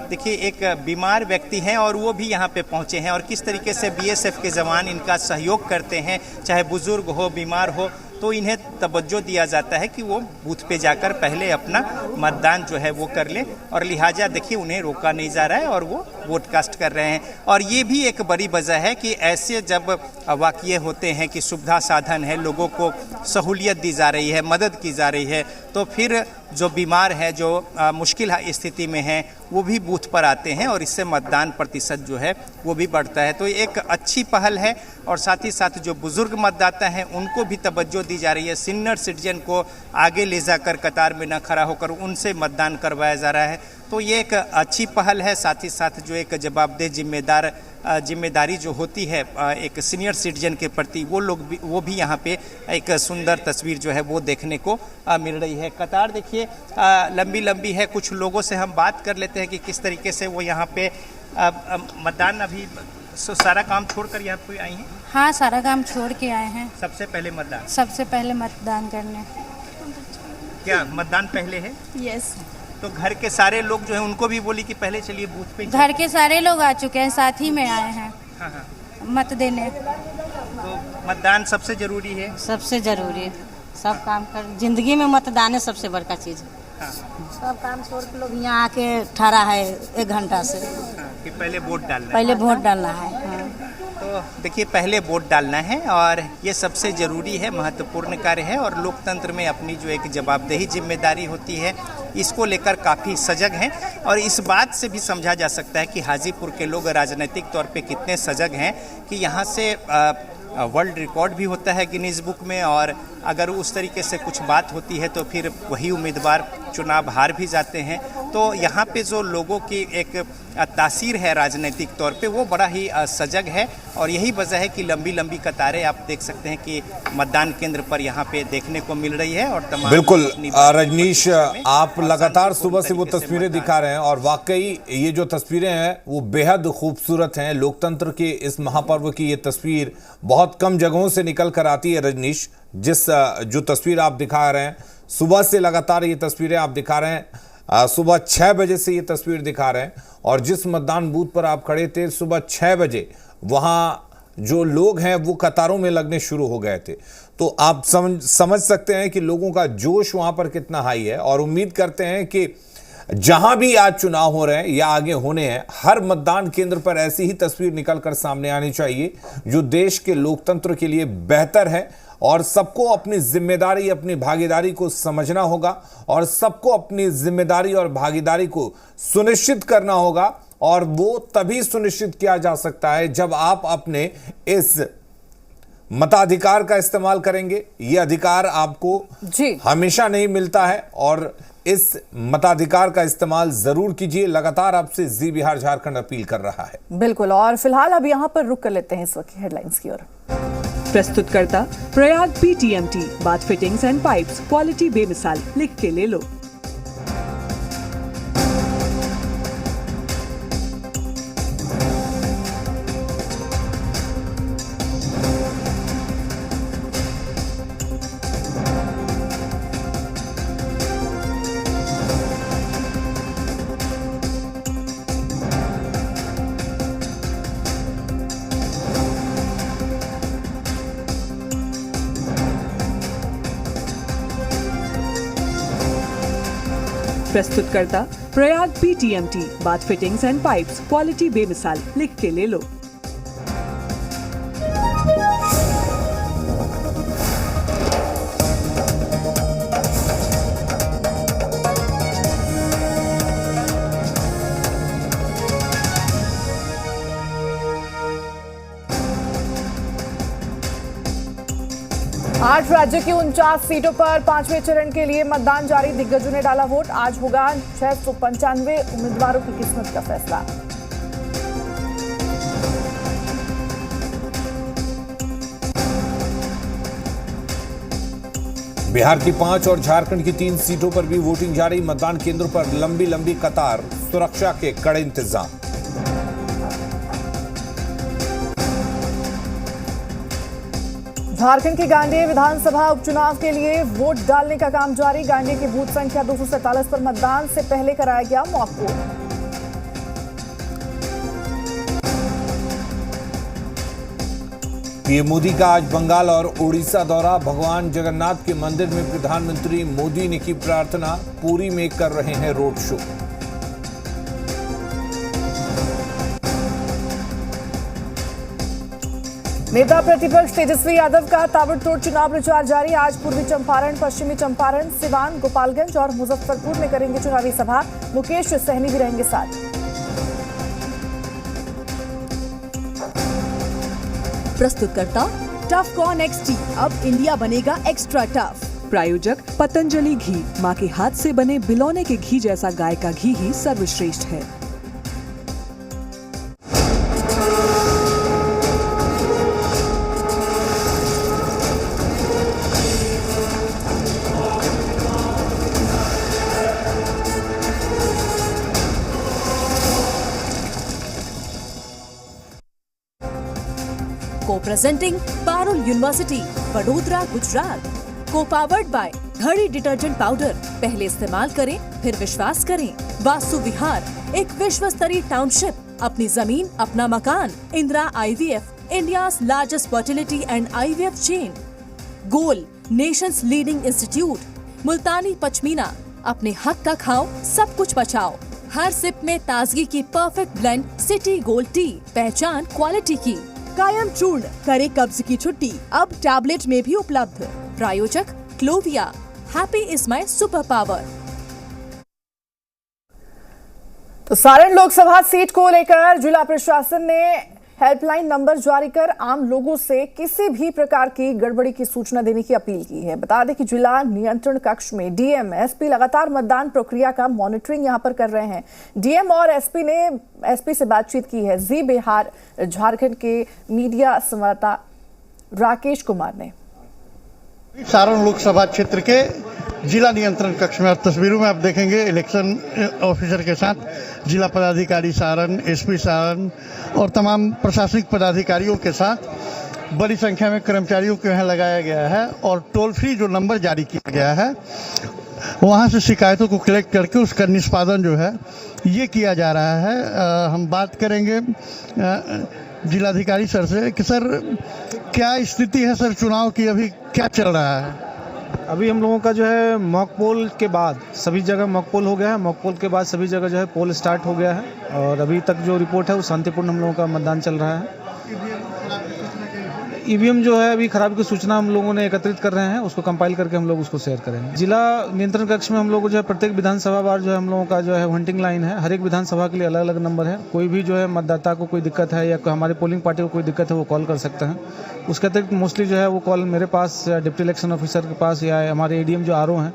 देखिए एक बीमार व्यक्ति हैं और वो भी यहाँ पे पहुँचे हैं और किस तरीके से बीएसएफ के जवान इनका सहयोग करते हैं, चाहे बुजुर्ग हो, बीमार हो, तो इन्हें तवज्जो दिया जाता है कि वो बूथ पे जाकर पहले अपना मतदान जो है वो कर ले और लिहाजा देखिए उन्हें रोका नहीं जा रहा है और वो वोट कास्ट कर रहे हैं। और ये भी एक बड़ी वजह है कि ऐसे जब वाक़ये होते हैं कि सुविधा साधन है, लोगों को सहूलियत दी जा रही है, मदद की जा रही है, तो फिर जो बीमार है, जो मुश्किल स्थिति में है, वो भी बूथ पर आते हैं और इससे मतदान प्रतिशत जो है वो भी बढ़ता है। तो एक अच्छी पहल है और साथ ही साथ जो बुजुर्ग मतदाता हैं उनको भी तवज्जो दी जा रही है। सीनियर सिटीजन को आगे ले जाकर कतार में न खड़ा होकर उनसे मतदान करवाया जा रहा है। तो ये एक अच्छी पहल है। साथ ही साथ जो एक जवाबदेह जिम्मेदारी जो होती है एक सीनियर सिटीजन के प्रति, वो भी यहाँ पे एक सुंदर तस्वीर जो है वो देखने को मिल रही है। कतार देखिए लंबी लंबी है। कुछ लोगों से हम बात कर लेते हैं कि किस तरीके से वो यहाँ पे मतदान अभी सारा काम छोड़कर यहाँ पे आई हैं। हाँ, सारा काम छोड़ के आए हैं। सबसे पहले मतदान? सबसे पहले मतदान करने। क्या मतदान पहले है? यस। तो घर के सारे लोग जो है उनको भी बोली कि पहले चलिए बूथ पे? घर के सारे लोग आ चुके हैं, साथ ही में आए हैं। हाँ हाँ। मत देने। तो मतदान सबसे जरूरी है? सबसे जरूरी है। सब काम कर, जिंदगी में मतदान है सबसे बड़का चीज़। हाँ। सब काम छोड़ के लोग यहाँ आके ठहरा है 1 घंटा से कि पहले वोट डालना है। पहले वोट डालना है। हाँ। तो देखिए पहले वोट डालना है और ये सबसे ज़रूरी है, महत्वपूर्ण कार्य है और लोकतंत्र में अपनी जो एक जवाबदेही जिम्मेदारी होती है इसको लेकर काफ़ी सजग हैं। और इस बात से भी समझा जा सकता है कि हाजीपुर के लोग राजनीतिक तौर पे कितने सजग हैं कि यहाँ से वर्ल्ड रिकॉर्ड भी होता है गिनीज बुक में, और अगर उस तरीके से कुछ बात होती है तो फिर वही उम्मीदवार चुनाव हार भी जाते हैं। तो यहाँ पे जो लोगों की एक तासीर है राजनीतिक तौर पे वो बड़ा ही सजग है और यही वजह है कि लंबी लंबी कतारें आप देख सकते हैं कि मतदान केंद्र पर यहाँ पे देखने को मिल रही है। और तमाम बिल्कुल रजनीश, आप लगातार सुबह से वो तस्वीरें दिखा रहे हैं और वाकई ये जो तस्वीरें हैं वो बेहद खूबसूरत हैं। लोकतंत्र के इस महापर्व की ये तस्वीर बहुत कम जगहों से निकल कर आती है रजनीश। जो तस्वीर आप दिखा रहे हैं सुबह से लगातार ये तस्वीरें आप दिखा रहे हैं, सुबह 6 बजे से ये तस्वीर दिखा रहे हैं और जिस मतदान बूथ पर आप खड़े थे सुबह 6 बजे वहां जो लोग हैं वो कतारों में लगने शुरू हो गए थे। तो आप समझ सकते हैं कि लोगों का जोश वहां पर कितना हाई है और उम्मीद करते हैं कि जहां भी आज चुनाव हो रहे हैं या आगे होने हैं हर मतदान केंद्र पर ऐसी ही तस्वीर निकलकर सामने आनी चाहिए जो देश के लोकतंत्र के लिए बेहतर है। और सबको अपनी जिम्मेदारी अपनी भागीदारी को समझना होगा और सबको अपनी जिम्मेदारी और भागीदारी को सुनिश्चित करना होगा और वो तभी सुनिश्चित किया जा सकता है जब आप अपने इस मताधिकार का इस्तेमाल करेंगे। ये अधिकार आपको हमेशा नहीं मिलता है और इस मताधिकार का इस्तेमाल जरूर कीजिए। लगातार आपसे जी बिहार झारखंड अपील कर रहा है। बिल्कुल, और फिलहाल अब यहां पर रुक कर लेते हैं इस वक्त की हेडलाइंस की ओर। प्रस्तुतकर्ता Prayag PTMT bath fittings and pipes, quality बेमिसाल, लिख के ले लो। प्रस्तुतकर्ता Prayag PTMT bath fittings and pipes, quality बेमिसाल, लिख के ले लो। आठ राज्य की 49 सीटों पर 5वें चरण के लिए मतदान जारी। दिग्गजों ने डाला वोट। आज होगा 695 उम्मीदवारों की किस्मत का फैसला। बिहार की 5 और झारखंड की 3 सीटों पर भी वोटिंग जारी। मतदान केंद्रों पर लंबी लंबी कतार, सुरक्षा के कड़े इंतजाम। झारखंड के गांडेय विधानसभा उपचुनाव के लिए वोट डालने का काम जारी। गांडेय की बूथ संख्या 247 पर मतदान से पहले कराया गया मॉक पोल। पीएम मोदी का आज बंगाल और ओडिशा दौरा। भगवान जगन्नाथ के मंदिर में प्रधानमंत्री मोदी ने की प्रार्थना। पुरी में कर रहे हैं रोड शो। नेता प्रतिपक्ष तेजस्वी यादव का ताबड़तोड़ चुनाव प्रचार जारी। आज पूर्वी चंपारण, पश्चिमी चंपारण, सिवान, गोपालगंज और मुजफ्फरपुर में करेंगे चुनावी सभा। मुकेश सहनी भी रहेंगे साथ। प्रस्तुतकर्ता टफकॉर्न XT, अब इंडिया बनेगा एक्स्ट्रा टफ। प्रायोजक पतंजलि घी, माँ के हाथ से बने बिलौने के घी जैसा गाय का घी ही सर्वश्रेष्ठ है। Co-presenting Parul University, Vadodara, Gujarat. Co-powered by घड़ी डिटर्जेंट पाउडर, पहले इस्तेमाल करें फिर विश्वास करें। वास्तु विहार, एक विश्व स्तरीय टाउनशिप, अपनी जमीन अपना मकान। Indira IVF, India's largest fertility and IVF chain. Goal, nation's leading institute. Multani Pashmina, अपने हक का खाओ, सब कुछ बचाओ। हर सिप में ताजगी की perfect blend city gold tea, पहचान क्वालिटी की। कायम चूर्ण, करे कब्ज की छुट्टी, अब टैबलेट में भी उपलब्ध। प्रायोजक Clovia, happy is my super power. तो सारण लोकसभा सीट को लेकर जिला प्रशासन ने हेल्पलाइन नंबर जारी कर आम लोगों से किसी भी प्रकार की गड़बड़ी की सूचना देने की अपील की है। बता दें कि जिला नियंत्रण कक्ष में डीएम, एसपी लगातार मतदान प्रक्रिया का मॉनिटरिंग यहां पर कर रहे हैं। डीएम और एसपी से बातचीत की है जी बिहार झारखंड के मीडिया संवाददाता राकेश कुमार ने। सारण लोकसभा क्षेत्र के जिला नियंत्रण कक्ष में आप तस्वीरों में आप देखेंगे इलेक्शन ऑफिसर के साथ जिला पदाधिकारी सारण, एसपी सारण और तमाम प्रशासनिक पदाधिकारियों के साथ बड़ी संख्या में कर्मचारियों को यहाँ लगाया गया है और टोल फ्री जो नंबर जारी किया गया है वहाँ से शिकायतों को कलेक्ट करके उसका निष्पादन जो है ये किया जा रहा है। हम बात करेंगे जिलाधिकारी सर से कि सर क्या स्थिति है सर चुनाव की, अभी क्या चल रहा है? अभी हम लोगों का जो है मॉक पोल के बाद सभी जगह मॉक पोल हो गया है। मॉक पोल के बाद सभी जगह जो है पोल स्टार्ट हो गया है और अभी तक जो रिपोर्ट है वो शांतिपूर्ण हम लोगों का मतदान चल रहा है। ईवीएम जो है अभी खराबी की सूचना हम लोगों ने एकत्रित कर रहे हैं, उसको कंपाइल करके हम लोग उसको शेयर करेंगे। जिला नियंत्रण कक्ष में हम लोग जो है प्रत्येक विधानसभा बार जो है हम लोगों का जो है हंटिंग लाइन है। हर एक विधानसभा के लिए अलग अलग नंबर है। कोई भी जो है मतदाता को कोई दिक्कत है या हमारे पोलिंग पार्टी को कोई दिक्कत है वो कॉल कर सकते हैं। उसके अतिरिक्त मोस्टली जो है वो कॉल मेरे पास या डिप्टी इलेक्शन ऑफिसर के पास या हमारे एडीएम जो आरओ हैं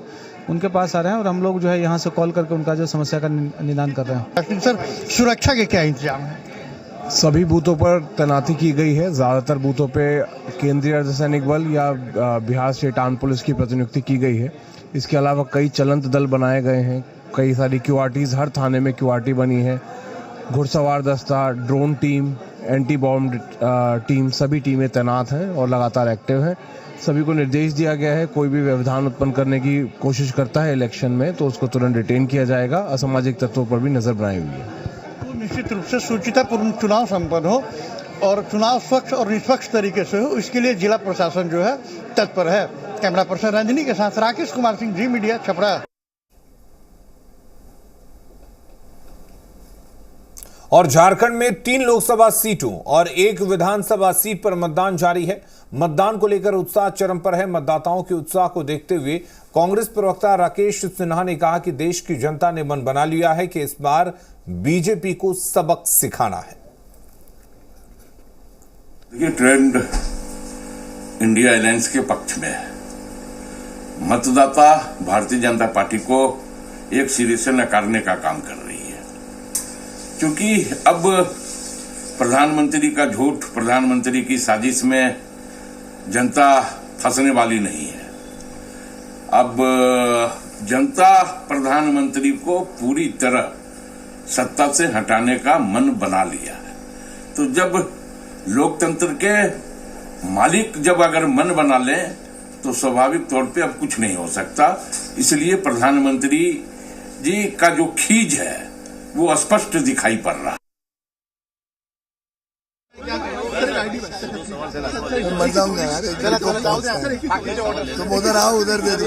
उनके पास आ रहे हैं और हम लोग जो है यहाँ से कॉल करके उनका जो समस्या का निदान कर रहे हैं। सर सुरक्षा के क्या इंतजाम है? सभी बूथों पर तैनाती की गई है। ज़्यादातर बूथों पे केंद्रीय अर्धसैनिक बल या बिहार स्टेट आर्म पुलिस की प्रतिनियुक्ति की गई है। इसके अलावा कई चलंत दल बनाए गए हैं। कई सारी क्यूआरटीज़, हर थाने में क्यूआरटी बनी है। घुड़सवार दस्ता, drone team, anti bomb team, सभी टीमें तैनात हैं और लगातार एक्टिव हैं। सभी को निर्देश दिया गया है कोई भी व्यवधान उत्पन्न करने की कोशिश करता है इलेक्शन में तो उसको तुरंत डिटेन किया जाएगा। असामाजिक तत्वों पर भी नज़र बनाई हुई है। निश्चित रूप से सुचितापूर्ण चुनाव संपन्न हो और चुनाव स्वच्छ और निष्पक्ष तरीके से हो, इसके लिए जिला प्रशासन जो है तत्पर है। कैमरा पर्सन रंजनी के साथ राकेश कुमार सिंह, जी मीडिया, छपरा। और झारखंड में 3 लोकसभा सीटों और 1 विधानसभा सीट पर मतदान जारी है। मतदान को लेकर उत्साह चरम पर है। मतदाताओं के उत्साह को देखते हुए कांग्रेस प्रवक्ता राकेश सिन्हा ने कहा कि देश की जनता ने मन बना लिया है कि इस बार बीजेपी को सबक सिखाना है। ये ट्रेंड इंडिया अलायंस के पक्ष में है। मतदाता भारतीय जनता पार्टी को एक सिरे से नकारने का काम कर रही है, क्योंकि अब प्रधानमंत्री का झूठ, प्रधानमंत्री की साजिश में जनता फंसने वाली नहीं है। अब जनता प्रधानमंत्री को पूरी तरह सत्ता से हटाने का मन बना लिया है। तो जब लोकतंत्र के मालिक जब अगर मन बना लें तो स्वाभाविक तौर पे अब कुछ नहीं हो सकता। इसलिए प्रधानमंत्री जी का जो खीज है वो स्पष्ट दिखाई पड़ रहा है। तुम उधर आओ, उधर दे दो।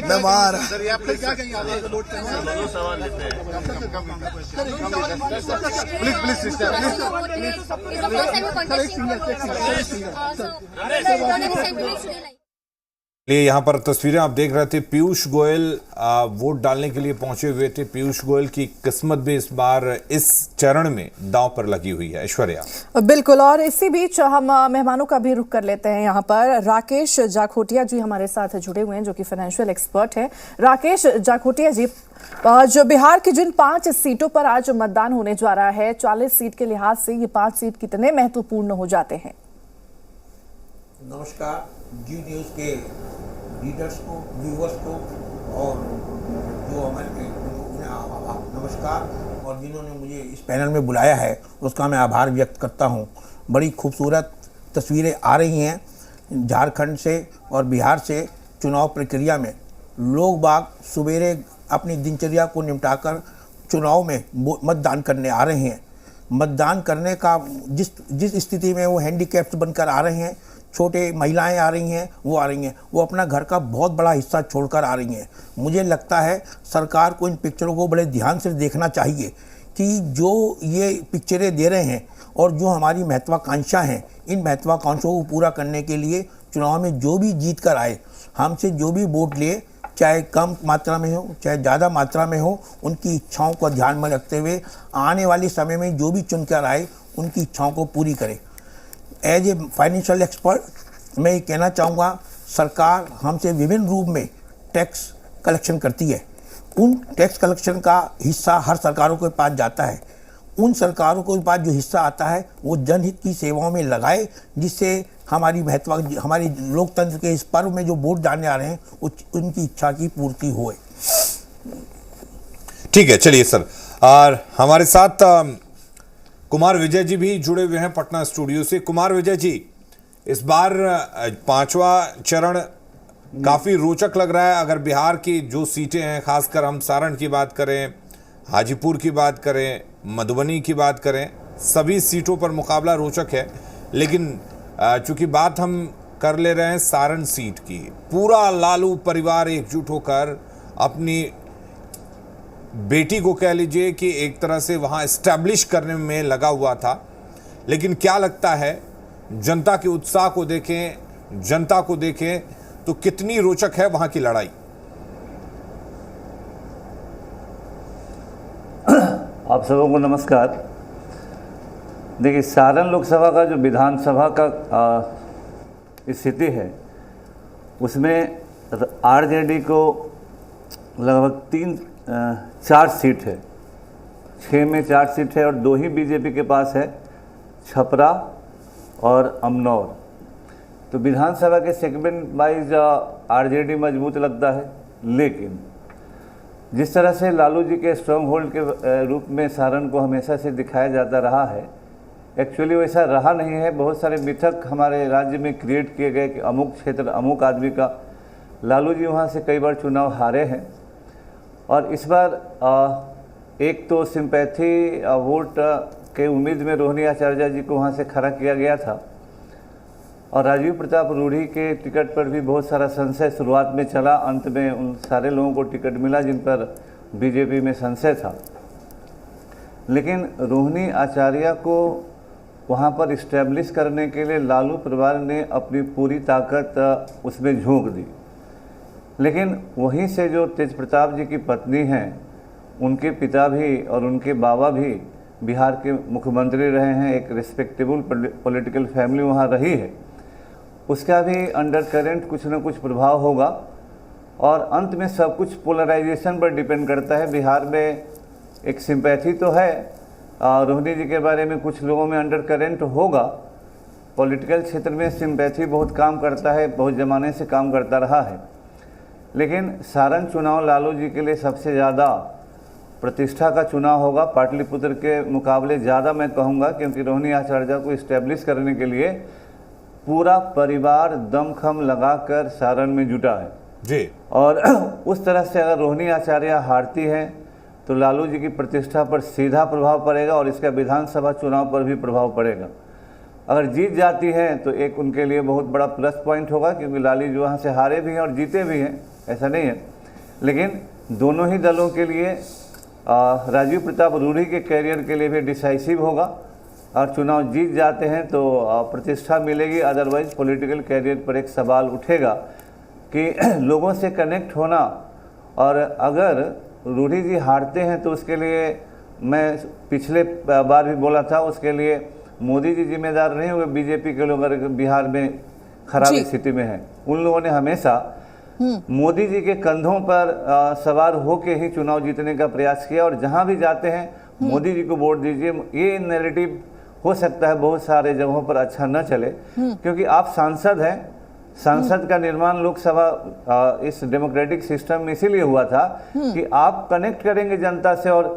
मैं बाहर यहाँ पर तस्वीरें आप देख रहे थे। पीयूष गोयल वोट डालने के लिए पहुंचे हुए थे। पीयूष गोयल की किस्मत भी इस बार इस चरण में दांव पर लगी हुई है। ऐश्वर्या बिल्कुल। और इसी बीच हम मेहमानों का भी रुख कर लेते हैं। यहाँ पर राकेश जाखोटिया जी हमारे साथ जुड़े हुए हैं जो कि फाइनेंशियल एक्सपर्ट हैं। राकेश जाखोटिया जी, जो बिहार की जिन 5 सीटों पर आज मतदान होने जा रहा है, 40 सीट के लिहाज से ये 5 सीट कितने महत्वपूर्ण हो जाते हैं? नमस्कार जी न्यूज़ के रीडर्स को, व्यूवर्स को और जो हमारे नमस्कार, और जिन्होंने मुझे इस पैनल में बुलाया है उसका मैं आभार व्यक्त करता हूं। बड़ी खूबसूरत तस्वीरें आ रही हैं झारखंड से और बिहार से। चुनाव प्रक्रिया में लोग बाग सुबेरे अपनी दिनचर्या को निपटाकर चुनाव में मतदान करने आ रहे हैं। मतदान करने का जिस स्थिति में वो हैंडीकैप्ड बनकर आ रहे हैं, छोटे महिलाएं आ रही हैं, वो आ रही हैं, वो अपना घर का बहुत बड़ा हिस्सा छोड़कर आ रही हैं। मुझे लगता है सरकार को इन पिक्चरों को बड़े ध्यान से देखना चाहिए कि जो ये पिक्चरें दे रहे हैं और जो हमारी महत्वाकांक्षा हैं, इन महत्वाकांक्षों को पूरा करने के लिए चुनाव में जो भी जीत कर आए, हमसे जो भी वोट लिए, चाहे कम मात्रा में हो चाहे ज़्यादा मात्रा में हो, उनकी इच्छाओं को ध्यान में रखते हुए आने वाले समय में जो भी चुनकर आए उनकी इच्छाओं को पूरी करें। एज ए फाइनेंशियल एक्सपर्ट मैं ये कहना चाहूँगा, सरकार हमसे विभिन्न रूप में टैक्स कलेक्शन करती है। उन टैक्स कलेक्शन का हिस्सा हर सरकारों के पास जाता है। उन सरकारों के पास जो हिस्सा आता है वो जनहित की सेवाओं में लगाए, जिससे हमारी लोकतंत्र के इस पर्व में जो वोट डालने आ रहे हैं उनकी इच्छा की पूर्ति होए। ठीक है, चलिए सर। और हमारे साथ कुमार विजय जी भी जुड़े हुए हैं पटना स्टूडियो से। कुमार विजय जी, इस बार 5वां चरण काफी रोचक लग रहा है। अगर बिहार की जो सीटें हैं, खासकर हम सारण की बात करें, हाजीपुर की बात करें, मधुबनी की बात करें, सभी सीटों पर मुकाबला रोचक है। लेकिन चूंकि बात हम कर ले रहे हैं सारण सीट की, पूरा लालू परिवार एकजुट होकर अपनी बेटी को कह लीजिए कि एक तरह से वहां एस्टैब्लिश करने में लगा हुआ था। लेकिन क्या लगता है, जनता के उत्साह को देखें, जनता को देखें तो कितनी रोचक है वहां की लड़ाई? आप सबों को नमस्कार। देखिए, सारण लोकसभा का जो विधानसभा का स्थिति है, उसमें आरजेडी को लगभग 4 सीट है, 6 में 4 सीट है और 2 ही बीजेपी के पास है, छपरा और अमनौर। तो विधानसभा के सेगमेंट वाइज आरजेडी मजबूत लगता है। लेकिन जिस तरह से लालू जी के स्ट्रॉन्ग होल्ड के रूप में सारण को हमेशा से दिखाया जाता रहा है, एक्चुअली वैसा रहा नहीं है। बहुत सारे मिथक हमारे राज्य में क्रिएट किए गए कि अमुक क्षेत्र अमुक आदमी का, लालू जी वहाँ से कई बार चुनाव हारे हैं। और इस बार एक तो सिंपैथी वोट के उम्मीद में रोहिणी आचार्य जी को वहाँ से खड़ा किया गया था और राजीव प्रताप रूढ़ी के टिकट पर भी बहुत सारा संशय शुरुआत में चला। अंत में उन सारे लोगों को टिकट मिला जिन पर बीजेपी में संशय था। लेकिन रोहिणी आचार्य को वहाँ पर इस्टेब्लिश करने के लिए लालू परिवार ने अपनी पूरी ताकत उसमें झोंक दी। लेकिन वहीं से जो तेज प्रताप जी की पत्नी हैं, उनके पिता भी और उनके बाबा भी बिहार के मुख्यमंत्री रहे हैं, एक रिस्पेक्टेबल पॉलिटिकल फैमिली वहाँ रही है, उसका भी अंडर करेंट कुछ न कुछ प्रभाव होगा। और अंत में सब कुछ पोलराइजेशन पर डिपेंड करता है। बिहार में एक सिंपैथी तो है, रोहिणी जी के बारे में कुछ लोगों में अंडर करेंट होगा। पॉलिटिकल क्षेत्र में सिंपैथी बहुत काम करता है, बहुत ज़माने से काम करता रहा है। लेकिन सारण चुनाव लालू जी के लिए सबसे ज़्यादा प्रतिष्ठा का चुनाव होगा, पाटलिपुत्र के मुकाबले ज़्यादा मैं कहूँगा, क्योंकि रोहिणी आचार्य को इस्टेब्लिश करने के लिए पूरा परिवार दमखम लगाकर सारण में जुटा है जी। और उस तरह से अगर रोहिणी आचार्य हारती है तो लालू जी की प्रतिष्ठा पर सीधा प्रभाव पड़ेगा और इसका विधानसभा चुनाव पर भी प्रभाव पड़ेगा। अगर जीत जाती है तो एक उनके लिए बहुत बड़ा प्लस पॉइंट होगा, क्योंकि लालू जी वहाँ से हारे भी हैं और जीते भी हैं, ऐसा नहीं है। लेकिन दोनों ही दलों के लिए राजीव प्रताप रूढ़ी के कैरियर के लिए भी डिसाइसिव होगा। और चुनाव जीत जाते हैं तो प्रतिष्ठा मिलेगी, अदरवाइज पॉलिटिकल कैरियर पर एक सवाल उठेगा कि लोगों से कनेक्ट होना। और अगर रूढ़ी जी हारते हैं तो उसके लिए मैं पिछले बार भी बोला था, उसके लिए मोदी जी जिम्मेदार नहीं होंगे। बीजेपी के लोग अगर बिहार में खराब स्थिति में हैं, उन लोगों ने हमेशा मोदी जी के कंधों पर सवार होकर ही चुनाव जीतने का प्रयास किया। और जहां भी जाते हैं मोदी जी को वोट दीजिए, ये नैरेटिव हो सकता है बहुत सारे जगहों पर अच्छा न चले, क्योंकि आप सांसद हैं। सांसद का निर्माण लोकसभा इस डेमोक्रेटिक सिस्टम में इसीलिए हुआ था कि आप कनेक्ट करेंगे जनता से और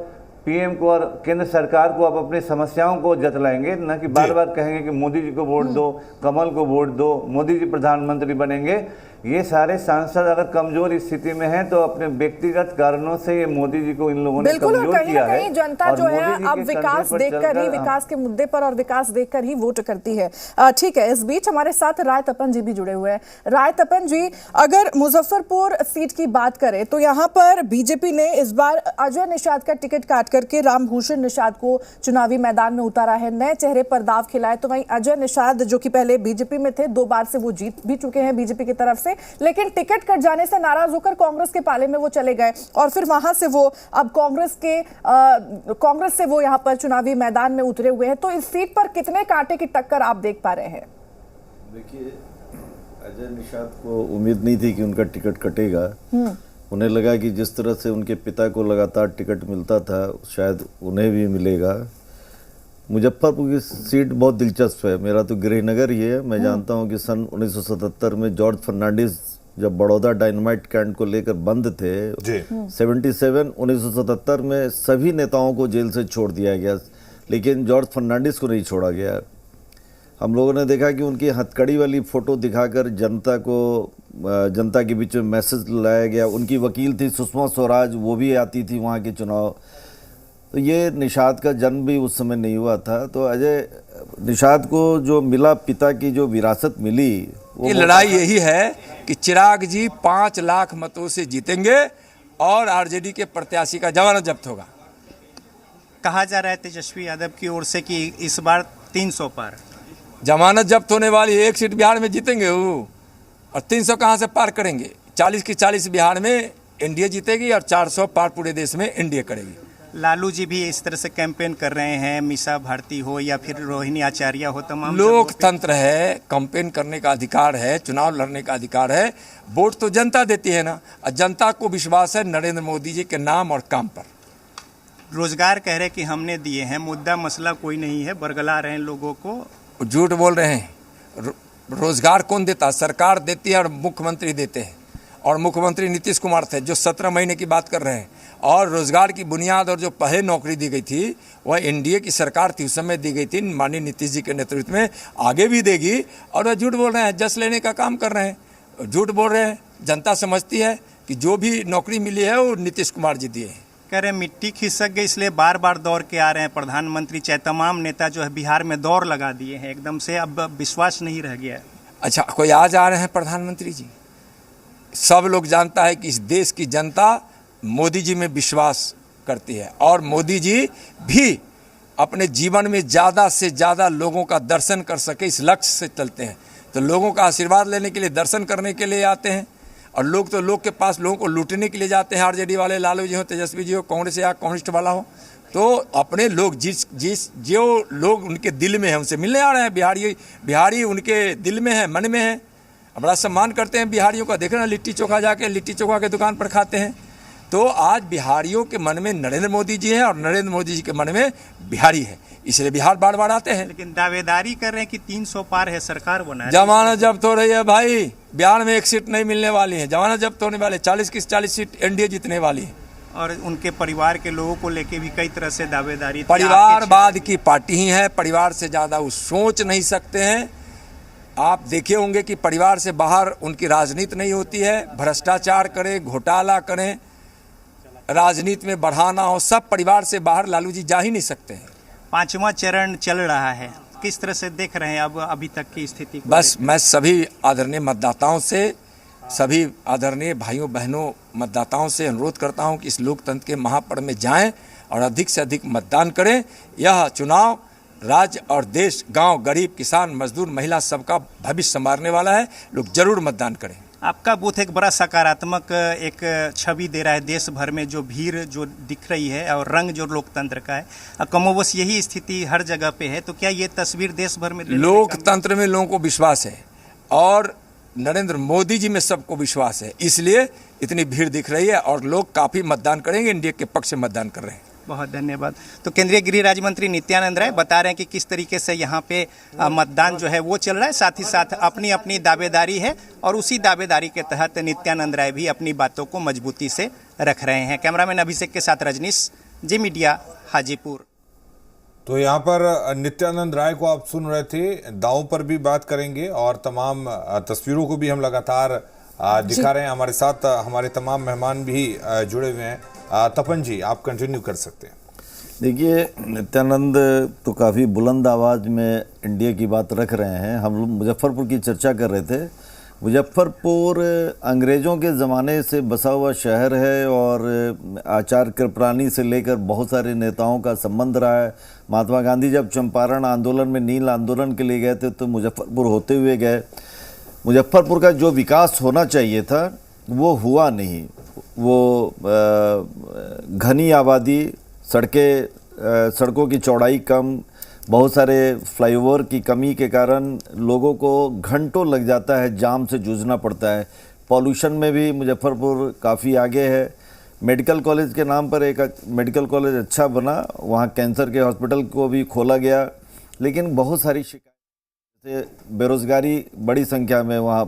पीएम को और केंद्र सरकार को आप अपनी समस्याओं को जतलाएंगे, न कि बार बार कहेंगे कि मोदी जी को वोट दो, कमल को वोट दो, मोदी जी प्रधानमंत्री बनेंगे। ये सारे सांसद अगर कमजोर स्थिति में हैं तो अपने व्यक्तिगत कारणों से ये मोदी जी को इन लोगों ने बिल्कुल, और कमजोर कहीं किया ना कहीं है। जनता जो है अब विकास देखकर ही, विकास के मुद्दे पर और विकास देखकर ही वोट करती है। ठीक है, इस बीच हमारे साथ राय तपन जी भी जुड़े हुए हैं। राय तपन जी, अगर मुजफ्फरपुर सीट की बात करें तो यहाँ पर बीजेपी ने इस बार अजय निषाद का टिकट काट करके रामभूषण निषाद को चुनावी मैदान में उतारा है, नए चेहरे पर दाव खिलाए। तो वहीं अजय निषाद जो कि पहले बीजेपी में थे, 2 बार से वो जीत भी चुके हैं बीजेपी की तरफ से, लेकिन टिकट कट जाने से नाराज होकर कांग्रेस के पाले में वो चले गए और फिर वहां से वो अब कांग्रेस से वो यहाँ पर चुनावी मैदान में उतरे हुए हैं। तो इस सीट पर कितने कांटे की टक्कर आप देख पा रहे हैं? देखिए, अजय निषाद को उम्मीद नहीं थी कि उनका टिकट कटेगा। उन्हें लगा कि जिस तरह से उनके पिता को लगातार टिकट मिलता था शायद उन्हें भी मिलेगा। मुजफ्फरपुर की सीट बहुत दिलचस्प है, मेरा तो गृहनगर ही है। मैं जानता हूं कि सन 1977 में जॉर्ज फर्नांडिस जब बड़ौदा डायनामाइट कैंट को लेकर बंद थे, 1977 में सभी नेताओं को जेल से छोड़ दिया गया, लेकिन जॉर्ज फर्नांडिस को नहीं छोड़ा गया। हम लोगों ने देखा कि उनकी हथकड़ी वाली फ़ोटो दिखाकर जनता के बीच में मैसेज लाया गया। उनकी वकील थी सुषमा स्वराज, वो भी आती थी वहाँ के चुनाव। तो ये निषाद का जन्म भी उस समय नहीं हुआ था। तो अजय निषाद को जो मिला, पिता की जो विरासत मिली, ये लड़ाई यही है कि चिराग जी 5 लाख मतों से जीतेंगे और आरजेडी के प्रत्याशी का जमानत जब्त होगा। कहा जा रहा है तेजस्वी यादव की ओर से कि इस बार 300 पार जमानत जब्त होने वाली, 1 सीट बिहार में जीतेंगे वो, और 300 कहाँ से पार करेंगे? 40 की 40 बिहार में एनडीए जीतेगी और 400 पार पूरे देश में एनडीए करेगी। लालू जी भी इस तरह से कैंपेन कर रहे हैं, मीसा भारती हो या फिर रोहिणी आचार्य हो, तमाम लोकतंत्र है, कैंपेन करने का अधिकार है, चुनाव लड़ने का अधिकार है। वोट तो जनता देती है ना, और जनता को विश्वास है नरेंद्र मोदी जी के नाम और काम पर। रोजगार कह रहे कि हमने दिए हैं, मुद्दा मसला कोई नहीं है, बरगला रहे हैं लोगों को। झूठ बोल रहे हैं। रोजगार कौन देता? सरकार देती है और मुख्यमंत्री देते हैं, और मुख्यमंत्री नीतीश कुमार थे जो 17 महीने की बात कर रहे हैं। और रोजगार की बुनियाद और जो पहले नौकरी दी गई थी वह एनडीए की सरकार थी, उस समय दी गई थी माननीय नीतीश जी के नेतृत्व में, आगे भी देगी। और वह झूठ बोल रहे हैं, जस लेने का काम कर रहे हैं, झूठ बोल रहे हैं। जनता समझती है कि जो भी नौकरी मिली है वो नीतीश कुमार जी दिए हैं। कह रहे मिट्टी खिसक गई इसलिए बार बार दौड़ के आ रहे हैं प्रधानमंत्री, चाहे तमाम नेता जो है बिहार में दौड़ लगा दिए हैं एकदम से, अब विश्वास नहीं रह गया। अच्छा, कोई आज आ रहे हैं प्रधानमंत्री जी? सब लोग जानता है कि इस देश की जनता मोदी जी में विश्वास करती है, और मोदी जी भी अपने जीवन में ज़्यादा से ज़्यादा लोगों का दर्शन कर सके इस लक्ष्य से चलते हैं। तो लोगों का आशीर्वाद लेने के लिए, दर्शन करने के लिए आते हैं, और लोग तो लोग के पास लोगों को लूटने के लिए जाते हैं। आरजेडी वाले, लालू जी हो, तेजस्वी जी हो, कांग्रेस या कम्युनिस्ट वाला हो, तो अपने लोग जो लोग उनके दिल में है उनसे मिलने आ रहे हैं। बिहारी उनके दिल में है, मन में है। बड़ा सम्मान करते हैं बिहारियों का। देख रहे हैं लिट्टी चोखा, जाके लिट्टी चोखा के दुकान पर खाते हैं। तो आज बिहारियों के मन में नरेंद्र मोदी जी हैं और नरेंद्र मोदी जी के मन में बिहारी है, इसलिए बिहार बार बार आते हैं। लेकिन दावेदारी कर रहे हैं कि 300 पार है, सरकार बना, जमानत जब्त हो रही है भाई। बिहार में 1 सीट नहीं मिलने वाली है, जमानत जब्त होने वाले, 40 की 40 सीट एनडीए जीतने वाली है। और उनके परिवार के लोगों को लेके भी कई तरह से दावेदारी। परिवारवाद की पार्टी ही है, परिवार से ज्यादा वो सोच नहीं सकते हैं। आप देखे होंगे कि परिवार से बाहर उनकी राजनीति नहीं होती है। भ्रष्टाचार करें, घोटाला करें, राजनीति में बढ़ाना हो, सब परिवार से बाहर लालू जी जा ही नहीं सकते हैं। 5वां चरण चल रहा है, किस तरह से देख रहे हैं अब अभी तक की स्थिति को? बस मैं सभी आदरणीय मतदाताओं से, सभी आदरणीय भाइयों बहनों मतदाताओं से अनुरोध करता हूं कि इस लोकतंत्र के महापर्व में जाएं और अधिक से अधिक मतदान करें। यह चुनाव राज्य और देश, गांव, गरीब, किसान, मजदूर, महिला सबका भविष्य संवारने वाला है। लोग जरूर मतदान करें। आपका बूथ एक बड़ा सकारात्मक एक छवि दे रहा है देश भर में, जो भीड़ जो दिख रही है और रंग जो लोकतंत्र का है, कमोबश यही स्थिति हर जगह पे है। तो क्या ये तस्वीर देश भर में? लोकतंत्र में लोगों को विश्वास है और नरेंद्र मोदी जी में सबको विश्वास है, इसलिए इतनी भीड़ दिख रही है और लोग काफी मतदान करेंगे, एनडीए के पक्ष में मतदान कर रहे हैं। बहुत धन्यवाद। तो केंद्रीय गृह राज्य मंत्री नित्यानंद राय बता रहे हैं कि किस तरीके से यहाँ पे मतदान जो है वो चल रहा है, साथ ही साथ अपनी अपनी दावेदारी है और उसी दावेदारी के तहत नित्यानंद राय भी अपनी बातों को मजबूती से रख रहे हैं। कैमरामैन अभिषेक के साथ रजनीश, जी मीडिया, हाजीपुर। तो यहाँ पर नित्यानंद राय को आप सुन रहे थे, दावों पर भी बात करेंगे और तमाम तस्वीरों को भी हम लगातार दिखा रहे हैं। हमारे साथ हमारे तमाम मेहमान भी जुड़े हुए हैं। तपन जी, आप कंटिन्यू कर सकते हैं। देखिए, नित्यानंद तो काफ़ी बुलंद आवाज़ में इंडिया की बात रख रहे हैं। हम लोग मुजफ्फरपुर की चर्चा कर रहे थे। मुजफ्फरपुर अंग्रेज़ों के ज़माने से बसा हुआ शहर है और आचार्य कृपलानी से लेकर बहुत सारे नेताओं का संबंध रहा है। महात्मा गांधी जब चंपारण आंदोलन में नील आंदोलन के लिए गए थे तो मुजफ्फरपुर होते हुए गए। मुजफ्फरपुर का जो विकास होना चाहिए था वो हुआ नहीं। वो घनी आबादी, सड़कों की चौड़ाई कम, बहुत सारे फ्लाईओवर की कमी के कारण लोगों को घंटों लग जाता है, जाम से जूझना पड़ता है। पॉल्यूशन में भी मुजफ्फरपुर काफ़ी आगे है। मेडिकल कॉलेज के नाम पर एक मेडिकल कॉलेज अच्छा बना, वहाँ कैंसर के हॉस्पिटल को भी खोला गया, लेकिन बहुत सारी शिकायतें, बेरोज़गारी बड़ी संख्या में, वहाँ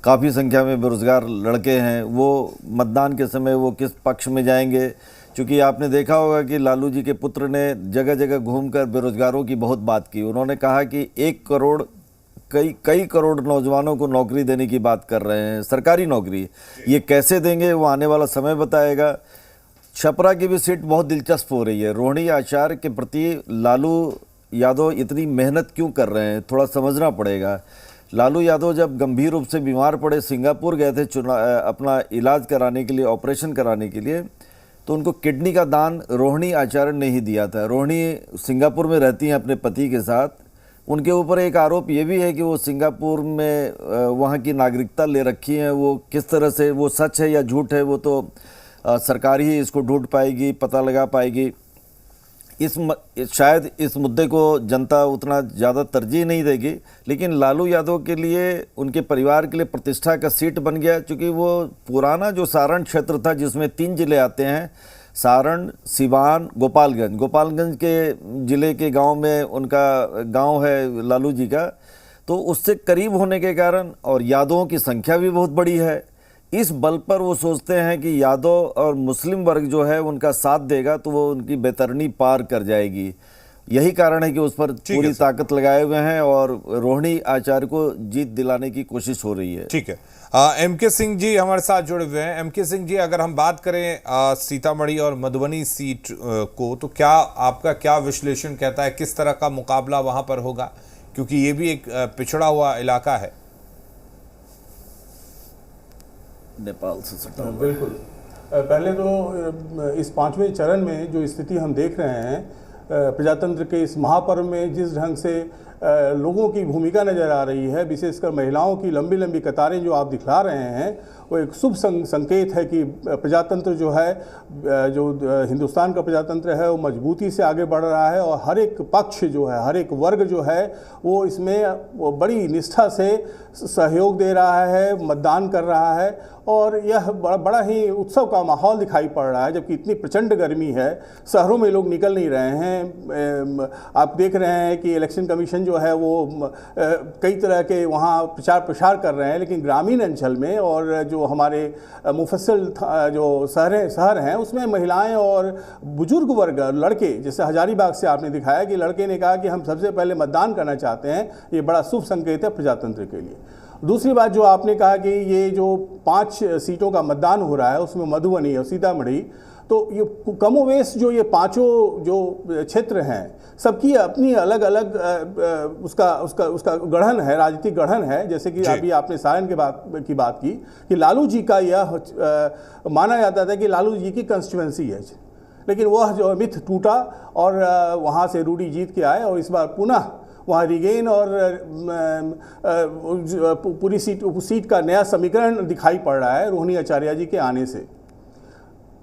काफ़ी संख्या में बेरोज़गार लड़के हैं। वो मतदान के समय वो किस पक्ष में जाएंगे? क्योंकि आपने देखा होगा कि लालू जी के पुत्र ने जगह जगह घूमकर बेरोजगारों की बहुत बात की। उन्होंने कहा कि 1 करोड़ कई करोड़ नौजवानों को नौकरी देने की बात कर रहे हैं, सरकारी नौकरी। ये कैसे देंगे वो आने वाला समय बताएगा। छपरा की भी सीट बहुत दिलचस्प हो रही है। रोहिणी आचार्य के प्रति लालू यादव इतनी मेहनत क्यों कर रहे हैं, थोड़ा समझना पड़ेगा। लालू यादव जब गंभीर रूप से बीमार पड़े, सिंगापुर गए थे अपना इलाज कराने के लिए, ऑपरेशन कराने के लिए, तो उनको किडनी का दान रोहिणी आचार्य ने ही दिया था। रोहिणी सिंगापुर में रहती हैं अपने पति के साथ। उनके ऊपर एक आरोप ये भी है कि वो सिंगापुर में वहाँ की नागरिकता ले रखी है। वो किस तरह से, वो सच है या झूठ है, वो तो सरकार ही इसको ढूंढ पाएगी, पता लगा पाएगी। शायद इस मुद्दे को जनता उतना ज़्यादा तरजीह नहीं देगी, लेकिन लालू यादव के लिए, उनके परिवार के लिए प्रतिष्ठा का सीट बन गया। क्योंकि वो पुराना जो सारण क्षेत्र था जिसमें 3 ज़िले आते हैं, सारण, सिवान, गोपालगंज के ज़िले के गांव में उनका गांव है लालू जी का, तो उससे करीब होने के कारण और यादवों की संख्या भी बहुत बड़ी है, इस बल पर वो सोचते हैं कि यादव और मुस्लिम वर्ग जो है उनका साथ देगा तो वो उनकी बेतरनी पार कर जाएगी। यही कारण है कि उस पर पूरी ताकत लगाए हुए हैं और रोहिणी आचार्य को जीत दिलाने की कोशिश हो रही है। ठीक है। एमके सिंह जी हमारे साथ जुड़े हुए हैं। एमके सिंह जी, अगर हम बात करें सीतामढ़ी और मधुबनी सीट को, तो क्या आपका क्या विश्लेषण कहता है, किस तरह का मुकाबला वहां पर होगा? क्योंकि ये भी एक पिछड़ा हुआ इलाका है। नेपाल से सटा हुआ। बिल्कुल। पहले तो इस 5वें चरण में जो स्थिति हम देख रहे हैं, प्रजातंत्र के इस महापर्व में जिस ढंग से लोगों की भूमिका नज़र आ रही है, विशेषकर महिलाओं की लंबी लंबी कतारें जो आप दिखला रहे हैं, वो एक शुभ संकेत है कि प्रजातंत्र जो है, जो हिंदुस्तान का प्रजातंत्र है, वो मजबूती से आगे बढ़ रहा है और हर एक पक्ष जो है, हर एक वर्ग जो है वो इसमें वो बड़ी निष्ठा से सहयोग दे रहा है, मतदान कर रहा है और यह बड़ा ही उत्सव का माहौल दिखाई पड़ रहा है। जबकि इतनी प्रचंड गर्मी है, शहरों में लोग निकल नहीं रहे हैं। आप देख रहे हैं कि इलेक्शन कमीशन जो है वो कई तरह के वहाँ प्रचार प्रसार कर रहे हैं, लेकिन ग्रामीण अंचल में और जो हमारे मुफस्सल जो शहर हैं उसमें महिलाएं और बुजुर्ग वर्ग, लड़के, जैसे हजारीबाग से आपने दिखाया कि लड़के ने कहा कि हम सबसे पहले मतदान करना चाहते हैं। ये बड़ा शुभ संकेत है प्रजातंत्र के लिए। दूसरी बात जो आपने कहा कि ये जो 5 सीटों का मतदान हो रहा है उसमें मधुबनी और सीतामढ़ी, तो ये कमोवेश जो ये 5 जो क्षेत्र हैं, सबकी अपनी अलग अलग उसका गढ़न है, राजनीतिक गढ़न है। जैसे कि अभी आपने सारण की बात की कि लालू जी का यह माना जाता था कि लालू जी की कंस्टिट्यूएंसी है, लेकिन वह जो मिथ टूटा और वहाँ से रूडी जीत के आए और इस बार पुनः वहाँ रिगेन और पूरी सीट का नया समीकरण दिखाई पड़ रहा है रोहिणी आचार्य जी के आने से।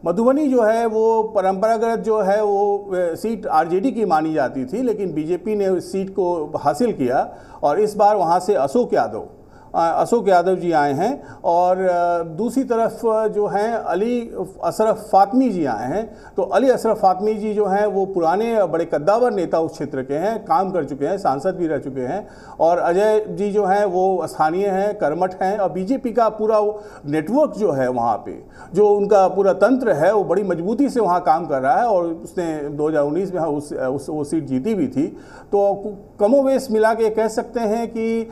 मधुबनी जो है वो परंपरागत जो है वो सीट आरजेडी की मानी जाती थी, लेकिन बीजेपी ने उस सीट को हासिल किया और इस बार वहाँ से अशोक यादव अशोक यादव जी आए हैं और दूसरी तरफ जो हैं अली अशरफ फातमी जी आए हैं। तो अली अशरफ फातमी जी जो हैं वो पुराने बड़े कद्दावर नेता उस क्षेत्र के हैं, काम कर चुके हैं, सांसद भी रह चुके हैं। और अजय जी जो हैं वो स्थानीय हैं, कर्मठ हैं और बीजेपी का पूरा नेटवर्क जो है वहाँ पे, जो उनका पूरा तंत्र है वो बड़ी मजबूती से वहाँ काम कर रहा है और उसने 2019 में वो सीट जीती भी थी। तो कमोवेश मिला के कह सकते हैं कि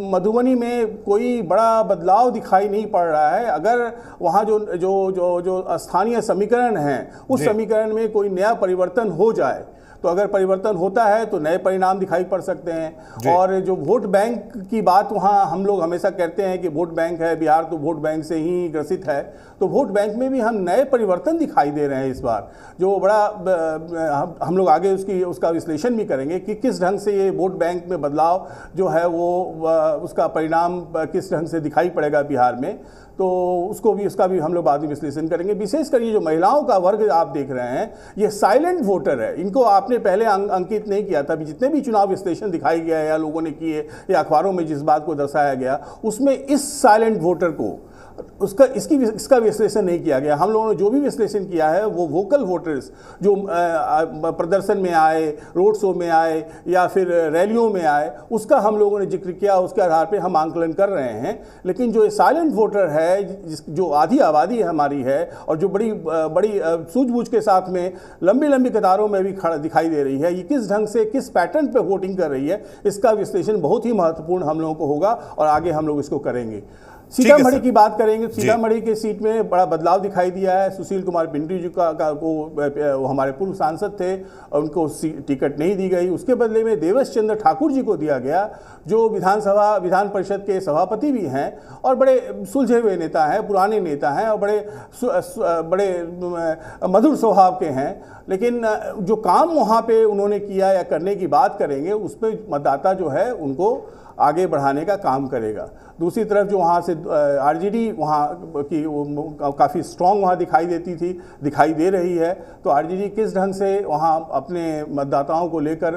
मधुबनी में कोई बड़ा बदलाव दिखाई नहीं पड़ रहा है। अगर वहाँ जो जो जो जो स्थानीय समीकरण हैं उस समीकरण में कोई नया परिवर्तन हो जाए, तो अगर परिवर्तन होता है तो नए परिणाम दिखाई पड़ सकते हैं। और जो वोट बैंक की बात वहाँ हम लोग हमेशा कहते हैं कि वोट बैंक है, बिहार तो वोट बैंक से ही ग्रसित है, तो वोट बैंक में भी हम नए परिवर्तन दिखाई दे रहे हैं इस बार, जो बड़ा हम लोग आगे उसका विश्लेषण भी करेंगे कि किस ढंग से ये वोट बैंक में बदलाव जो है वो उसका परिणाम किस ढंग से दिखाई पड़ेगा बिहार में। तो उसका भी हम लोग बाद में विश्लेषण करेंगे। विशेषकर ये जो महिलाओं का वर्ग आप देख रहे हैं, ये साइलेंट वोटर है, इनको आपने पहले अंकित नहीं किया था। जितने भी चुनाव विश्लेषण दिखाई गया या लोगों ने किए या अखबारों में जिस बात को दर्शाया गया, उसमें इस साइलेंट वोटर को इसका विश्लेषण नहीं किया गया। हम लोगों ने जो भी विश्लेषण किया है वो वोकल वोटर्स जो प्रदर्शन में आए, रोड शो में आए या फिर रैलियों में आए, उसका हम लोगों ने जिक्र किया, उसके आधार पे हम आंकलन कर रहे हैं। लेकिन जो साइलेंट वोटर है, जो आधी आबादी हमारी है और जो बड़ी सूझबूझ के साथ में लंबी कतारों में भी खड़ा दिखाई दे रही है, ये किस ढंग से किस पैटर्न पे वोटिंग कर रही है, इसका विश्लेषण बहुत ही महत्वपूर्ण हम लोगों को होगा और आगे हम लोग इसको करेंगे। सीतामढ़ी की बात करेंगे। सीतामढ़ी के सीट में बड़ा बदलाव दिखाई दिया है। सुशील कुमार पिंटू जी वो हमारे पूर्व सांसद थे, उनको टिकट नहीं दी गई, उसके बदले में देवेश चंद्र ठाकुर जी को दिया गया, जो विधान परिषद के सभापति भी हैं और बड़े सुलझे हुए नेता हैं, पुराने नेता हैं और बड़े मधुर स्वभाव के हैं। लेकिन जो काम वहाँ पे उन्होंने किया या करने की बात करेंगे, उस पर मतदाता जो है उनको आगे बढ़ाने का काम करेगा। दूसरी तरफ जो वहाँ से आरजेडी वहाँ की काफ़ी स्ट्रॉन्ग वहाँ दिखाई दे रही है, तो आरजेडी किस ढंग से वहाँ अपने मतदाताओं को लेकर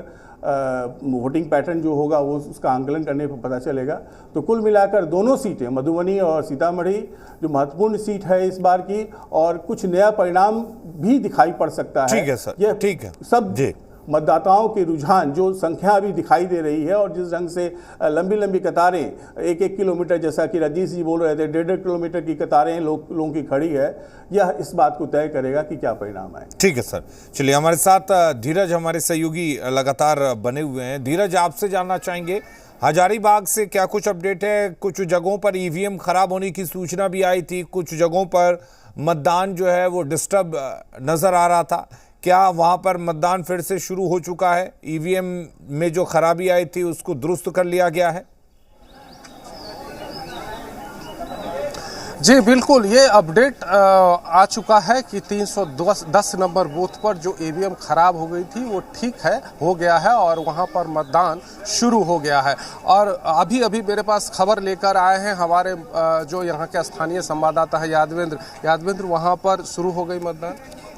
वोटिंग पैटर्न जो होगा वो उसका आंकलन करने पर पता चलेगा। तो कुल मिलाकर दोनों सीटें मधुबनी और सीतामढ़ी जो महत्वपूर्ण सीट है इस बार की, और कुछ नया परिणाम भी दिखाई पड़ सकता है। ठीक है सर, यह ठीक है सब जी। मतदाताओं के रुझान जो संख्या अभी दिखाई दे रही है और जिस ढंग से लंबी कतारें 1-1 किलोमीटर, जैसा कि राजेश जी बोल रहे थे, 1.5 किलोमीटर की कतारें लोगों की खड़ी है, यह इस बात को तय करेगा कि क्या परिणाम आए। ठीक है सर, चलिए हमारे साथ धीरज हमारे सहयोगी लगातार बने हुए हैं। धीरज, आपसे जानना चाहेंगे हजारीबाग से क्या कुछ अपडेट है? कुछ जगहों पर ईवीएम खराब होने की सूचना भी आई थी, कुछ जगहों पर मतदान जो है वो डिस्टर्ब नजर आ रहा था। क्या वहां पर मतदान फिर से शुरू हो चुका है? ईवीएम में जो खराबी आई थी उसको दुरुस्त कर लिया गया है? जी बिल्कुल, ये अपडेट आ चुका है कि 310 नंबर बूथ पर जो ईवीएम खराब हो गई थी वो ठीक है, हो गया है और वहां पर मतदान शुरू हो गया है। और अभी मेरे पास खबर लेकर आए हैं हमारे जो यहाँ के स्थानीय संवाददाता है यादवेंद्र, वहां पर शुरू हो गई मतदान।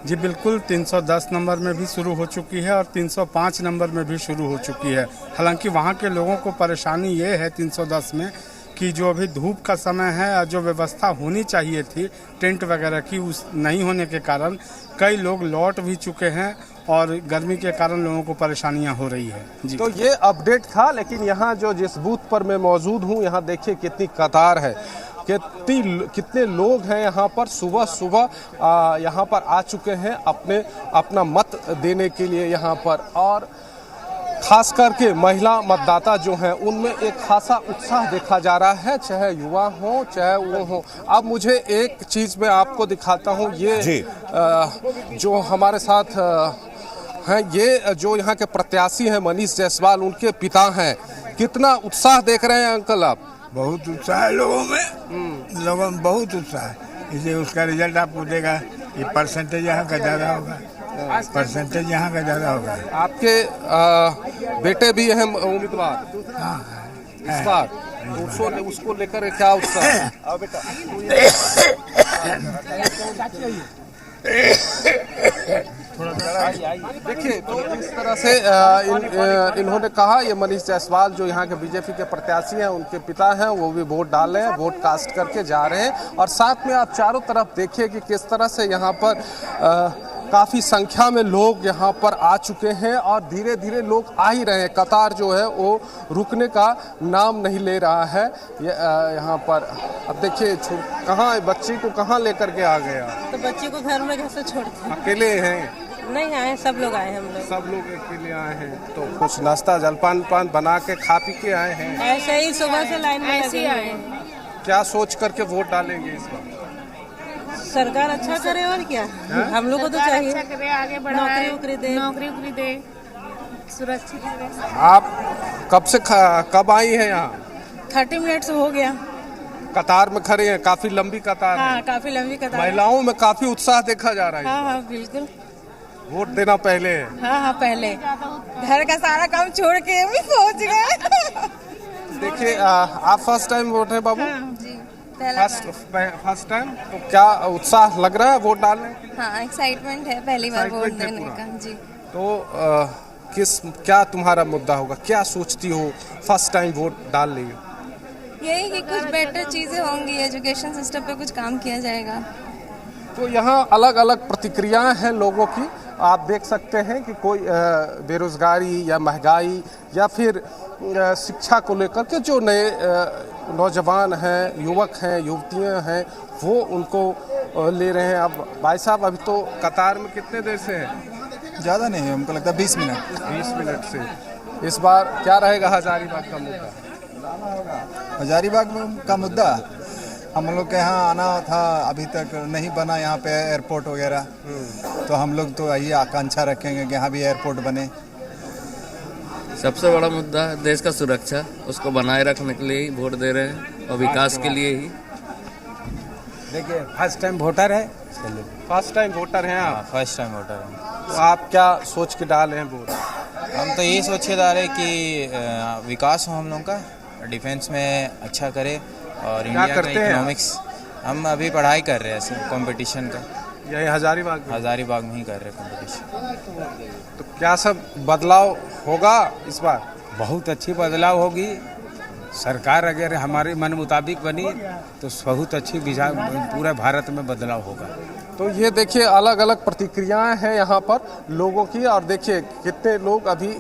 जी बिल्कुल, 310 नंबर में भी शुरू हो चुकी है और 305 नंबर में भी शुरू हो चुकी है। हालांकि वहाँ के लोगों को परेशानी ये है 310 में कि जो अभी धूप का समय है और जो व्यवस्था होनी चाहिए थी टेंट वगैरह की, उस नहीं होने के कारण कई लोग लौट भी चुके हैं और गर्मी के कारण लोगों को परेशानियां हो रही है जी। तो ये अपडेट था, लेकिन यहाँ जो जिस बूथ पर मैं मौजूद हूँ, यहाँ देखिए कितनी कतार है, कितने लोग हैं यहाँ पर। सुबह यहाँ पर आ चुके हैं अपना मत देने के लिए यहाँ पर, और खास करके महिला मतदाता जो हैं उनमें एक खासा उत्साह देखा जा रहा है, चाहे युवा हो चाहे वो हो। अब मुझे एक चीज़ मैं आपको दिखाता हूँ, ये जो हमारे साथ हैं, ये जो यहाँ के प्रत्याशी हैं मनीष जायसवाल, उनके पिता हैं। कितना उत्साह देख रहे हैं अंकल आप? बहुत उत्साह है लोगों में बहुत उत्साह है। इसे उसका रिजल्ट आपको देगा, ये परसेंटेज यहाँ का ज़्यादा होगा, परसेंटेज यहाँ का ज़्यादा होगा। आपके बेटे भी हैं उम्मीदवार इस बार, तो उसको लेकर क्या उत्साह है? आओ बेटा। देखिए तो इस तरह से इन्होंने कहा, ये मनीष जायसवाल जो यहाँ के बीजेपी के प्रत्याशी हैं, उनके पिता हैं, वो भी वोट डाल रहे हैं, वोट कास्ट करके जा रहे हैं। और साथ में आप चारों तरफ देखिए कि किस तरह से यहाँ पर काफ़ी संख्या में लोग यहाँ पर आ चुके हैं और धीरे धीरे लोग आ ही रहे हैं। कतार जो है वो रुकने का नाम नहीं ले रहा है। यहाँ पर अब देखिए कहाँ बच्ची को कहाँ लेकर के आ गया, तो बच्ची को घर में कैसे छोड़ते? अकेले हैं? नहीं आए, सब लोग आए हैं। हम लोग सब लोग अकेले आए हैं। तो कुछ नाश्ता जलपान पान बना के खा पी के आए हैं? ऐसे ही सुबह से लाइन में ऐसे ही आए हैं। क्या सोच करके वोट डालेंगे इस बार? सरकार अच्छा करे और क्या, हम लोग को तो चाहिए अच्छा करे, आगे बढ़ाए, नौकरी दे, सुरक्षित रहे। आप कब आई हैं यहाँ? 30 मिनट हो गया। कतार में खड़े हैं, काफी लंबी कतार हाँ, है। काफी लंबी कतार। महिलाओं में काफी उत्साह देखा जा रहा है। हाँ हाँ बिल्कुल। वोट देना पहले है? हाँ हाँ पहले। घर का सारा काम छोड़ के भी पहुँच गए। देखिए आप फर्स्ट टाइम वोट है बाबू? हाँ, जी फर्स्ट टाइम। तो क्या उत्साह लग रहा है वोट डालने? हाँ एक्साइटमेंट है पहली बार वोट देने का जी। तो क्या तुम्हारा मुद्दा होगा, क्या सोचती हो फर्स्ट टाइम वोट डाल रही हो? यही कि कुछ बेटर चीज़ें होंगी, एजुकेशन सिस्टम पे कुछ काम किया जाएगा। तो यहाँ अलग अलग प्रतिक्रियाएं हैं लोगों की। आप देख सकते हैं कि कोई बेरोजगारी या महंगाई या फिर शिक्षा को लेकर के जो नए नौजवान हैं, युवक हैं, युवतियां हैं, वो उनको ले रहे हैं। अब भाई साहब अभी तो कतार में कितने देर से हैं? ज़्यादा नहीं है, हमको लगता है 20 मिनट। 20 मिनट से। इस बार क्या रहेगा हजारीबाग का मुद्दा? हजारीबाग का मुद्दा हम लोग के यहाँ आना था, अभी तक नहीं बना यहाँ पे एयरपोर्ट वगैरह, तो हम लोग तो यही आकांक्षा रखेंगे कि यहाँ भी एयरपोर्ट बने। सबसे बड़ा मुद्दा है देश का सुरक्षा, उसको बनाए रखने के लिए ही वोट दे रहे हैं और विकास के लिए ही। देखिए फर्स्ट टाइम वोटर है। फर्स्ट टाइम वोटर हैं आप? फर्स्ट टाइम वोटर हैं। तो आप क्या सोच के डाले हैं वोट? हम तो यही सोच के डाले कि विकास हो हम लोग का, डिफेंस में अच्छा करे और इंडिया का इकोनॉमिक्स। हम अभी पढ़ाई कर रहे हैं कंपटीशन का। यही हजारीबाग में ही कर रहे कंपटीशन। तो क्या सब बदलाव होगा इस बार? बहुत अच्छी बदलाव होगी। सरकार अगर हमारे मन मुताबिक बनी तो बहुत अच्छी पूरे भारत में बदलाव होगा। तो ये देखिए अलग अलग प्रतिक्रियाएं हैं यहाँ पर लोगों की। और देखिए कितने लोग अभी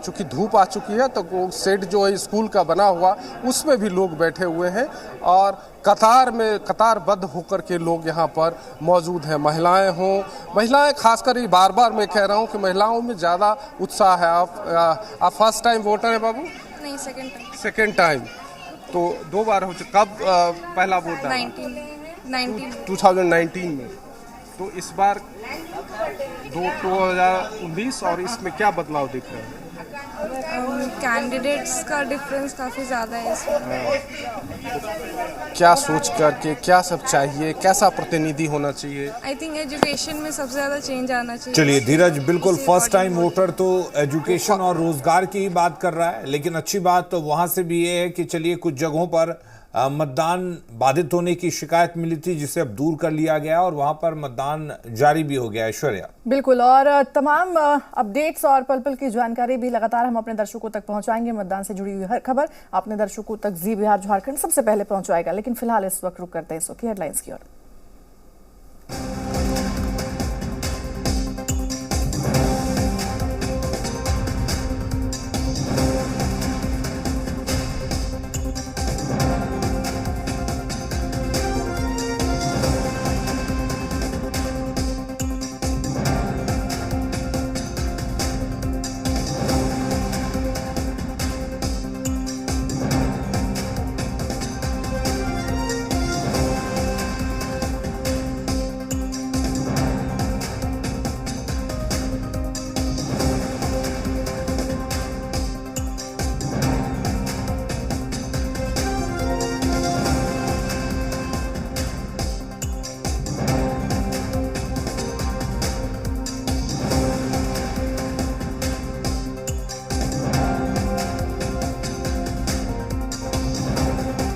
चूंकि धूप आ चुकी है तो वो शेड जो है स्कूल का बना हुआ उसमें भी लोग बैठे हुए हैं और कतारबद्ध होकर के लोग यहाँ पर मौजूद हैं। महिलाएं खासकर ये बार बार मैं कह रहा हूँ कि महिलाओं में ज़्यादा उत्साह है। आप फर्स्ट टाइम वोटर है बाबू? नहीं, सेकेंड टाइम। तो 2 बार हो चुका। कब पहला वोट डाला? 2019 में। तो इस बार 2019 और इसमें क्या बदलाव दिख रहा है? कैंडिडेट्स का डिफरेंस काफ़ी ज़्यादा है इसमें। क्या सोच करके क्या सब चाहिए, कैसा प्रतिनिधि होना चाहिए? आई थिंक एजुकेशन में सबसे ज़्यादा चेंज आना चाहिए। चलिए धीरज, बिल्कुल फर्स्ट टाइम वोटर तो एजुकेशन और रोजगार की ही बात कर रहा है, लेकिन अच्छी बात तो वहां से भी ये है कि चलिए कुछ जगहों पर मतदान बाधित होने की शिकायत मिली थी जिसे अब दूर कर लिया गया और वहां पर मतदान जारी भी हो गया। ऐश्वर्या बिल्कुल, और तमाम अपडेट्स और पल पल की जानकारी भी लगातार हम अपने दर्शकों तक पहुंचाएंगे। मतदान से जुड़ी हुई हर खबर अपने दर्शकों तक जी बिहार झारखंड सबसे पहले पहुंचाएगा। लेकिन फिलहाल इस वक्त रुक करते हैं इसकी हेडलाइंस की ओर।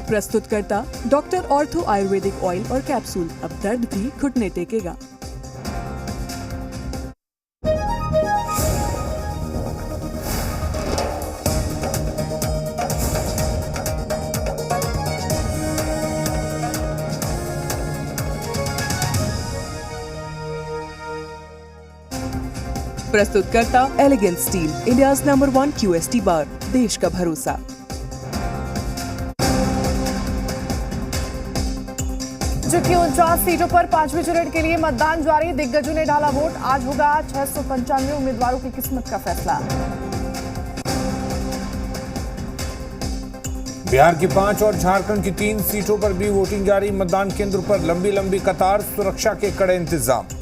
प्रस्तुतकर्ता डॉक्टर ऑर्थो आयुर्वेदिक ऑयल और कैप्सूल। अब दर्द भी घुटने टेकेगा। प्रस्तुतकर्ता Elegance Steel, India's number 1 QST bar, देश का भरोसा। जबकि 49 सीटों पर 5वें चरण के लिए मतदान जारी, दिग्गजों ने डाला वोट। आज होगा 695 उम्मीदवारों की किस्मत का फैसला। बिहार की 5 और झारखंड की 3 सीटों पर भी वोटिंग जारी, मतदान केंद्र पर लंबी लंबी कतार, सुरक्षा के कड़े इंतजाम।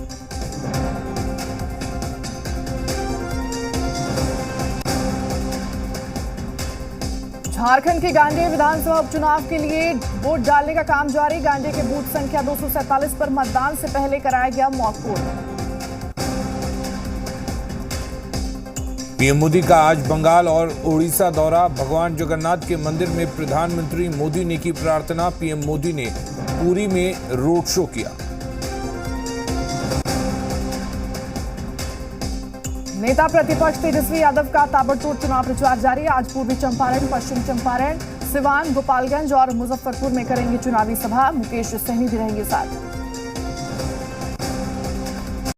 झारखंड के गांजे विधानसभा उपचुनाव के लिए वोट डालने का काम जारी, गांजे के बूथ संख्या 247 पर मतदान से पहले कराया गया मॉक पोल। पीएम मोदी का आज बंगाल और ओडिशा दौरा, भगवान जगन्नाथ के मंदिर में प्रधानमंत्री मोदी ने की प्रार्थना, पीएम मोदी ने पुरी में रोड शो किया। नेता प्रतिपक्ष तेजस्वी यादव का ताबड़तोड़ चुनाव प्रचार जारी, आज पूर्वी चंपारण, पश्चिम चंपारण, सिवान, गोपालगंज और मुजफ्फरपुर में करेंगे चुनावी सभा। मुकेश सहनी भी रहेंगे साथ।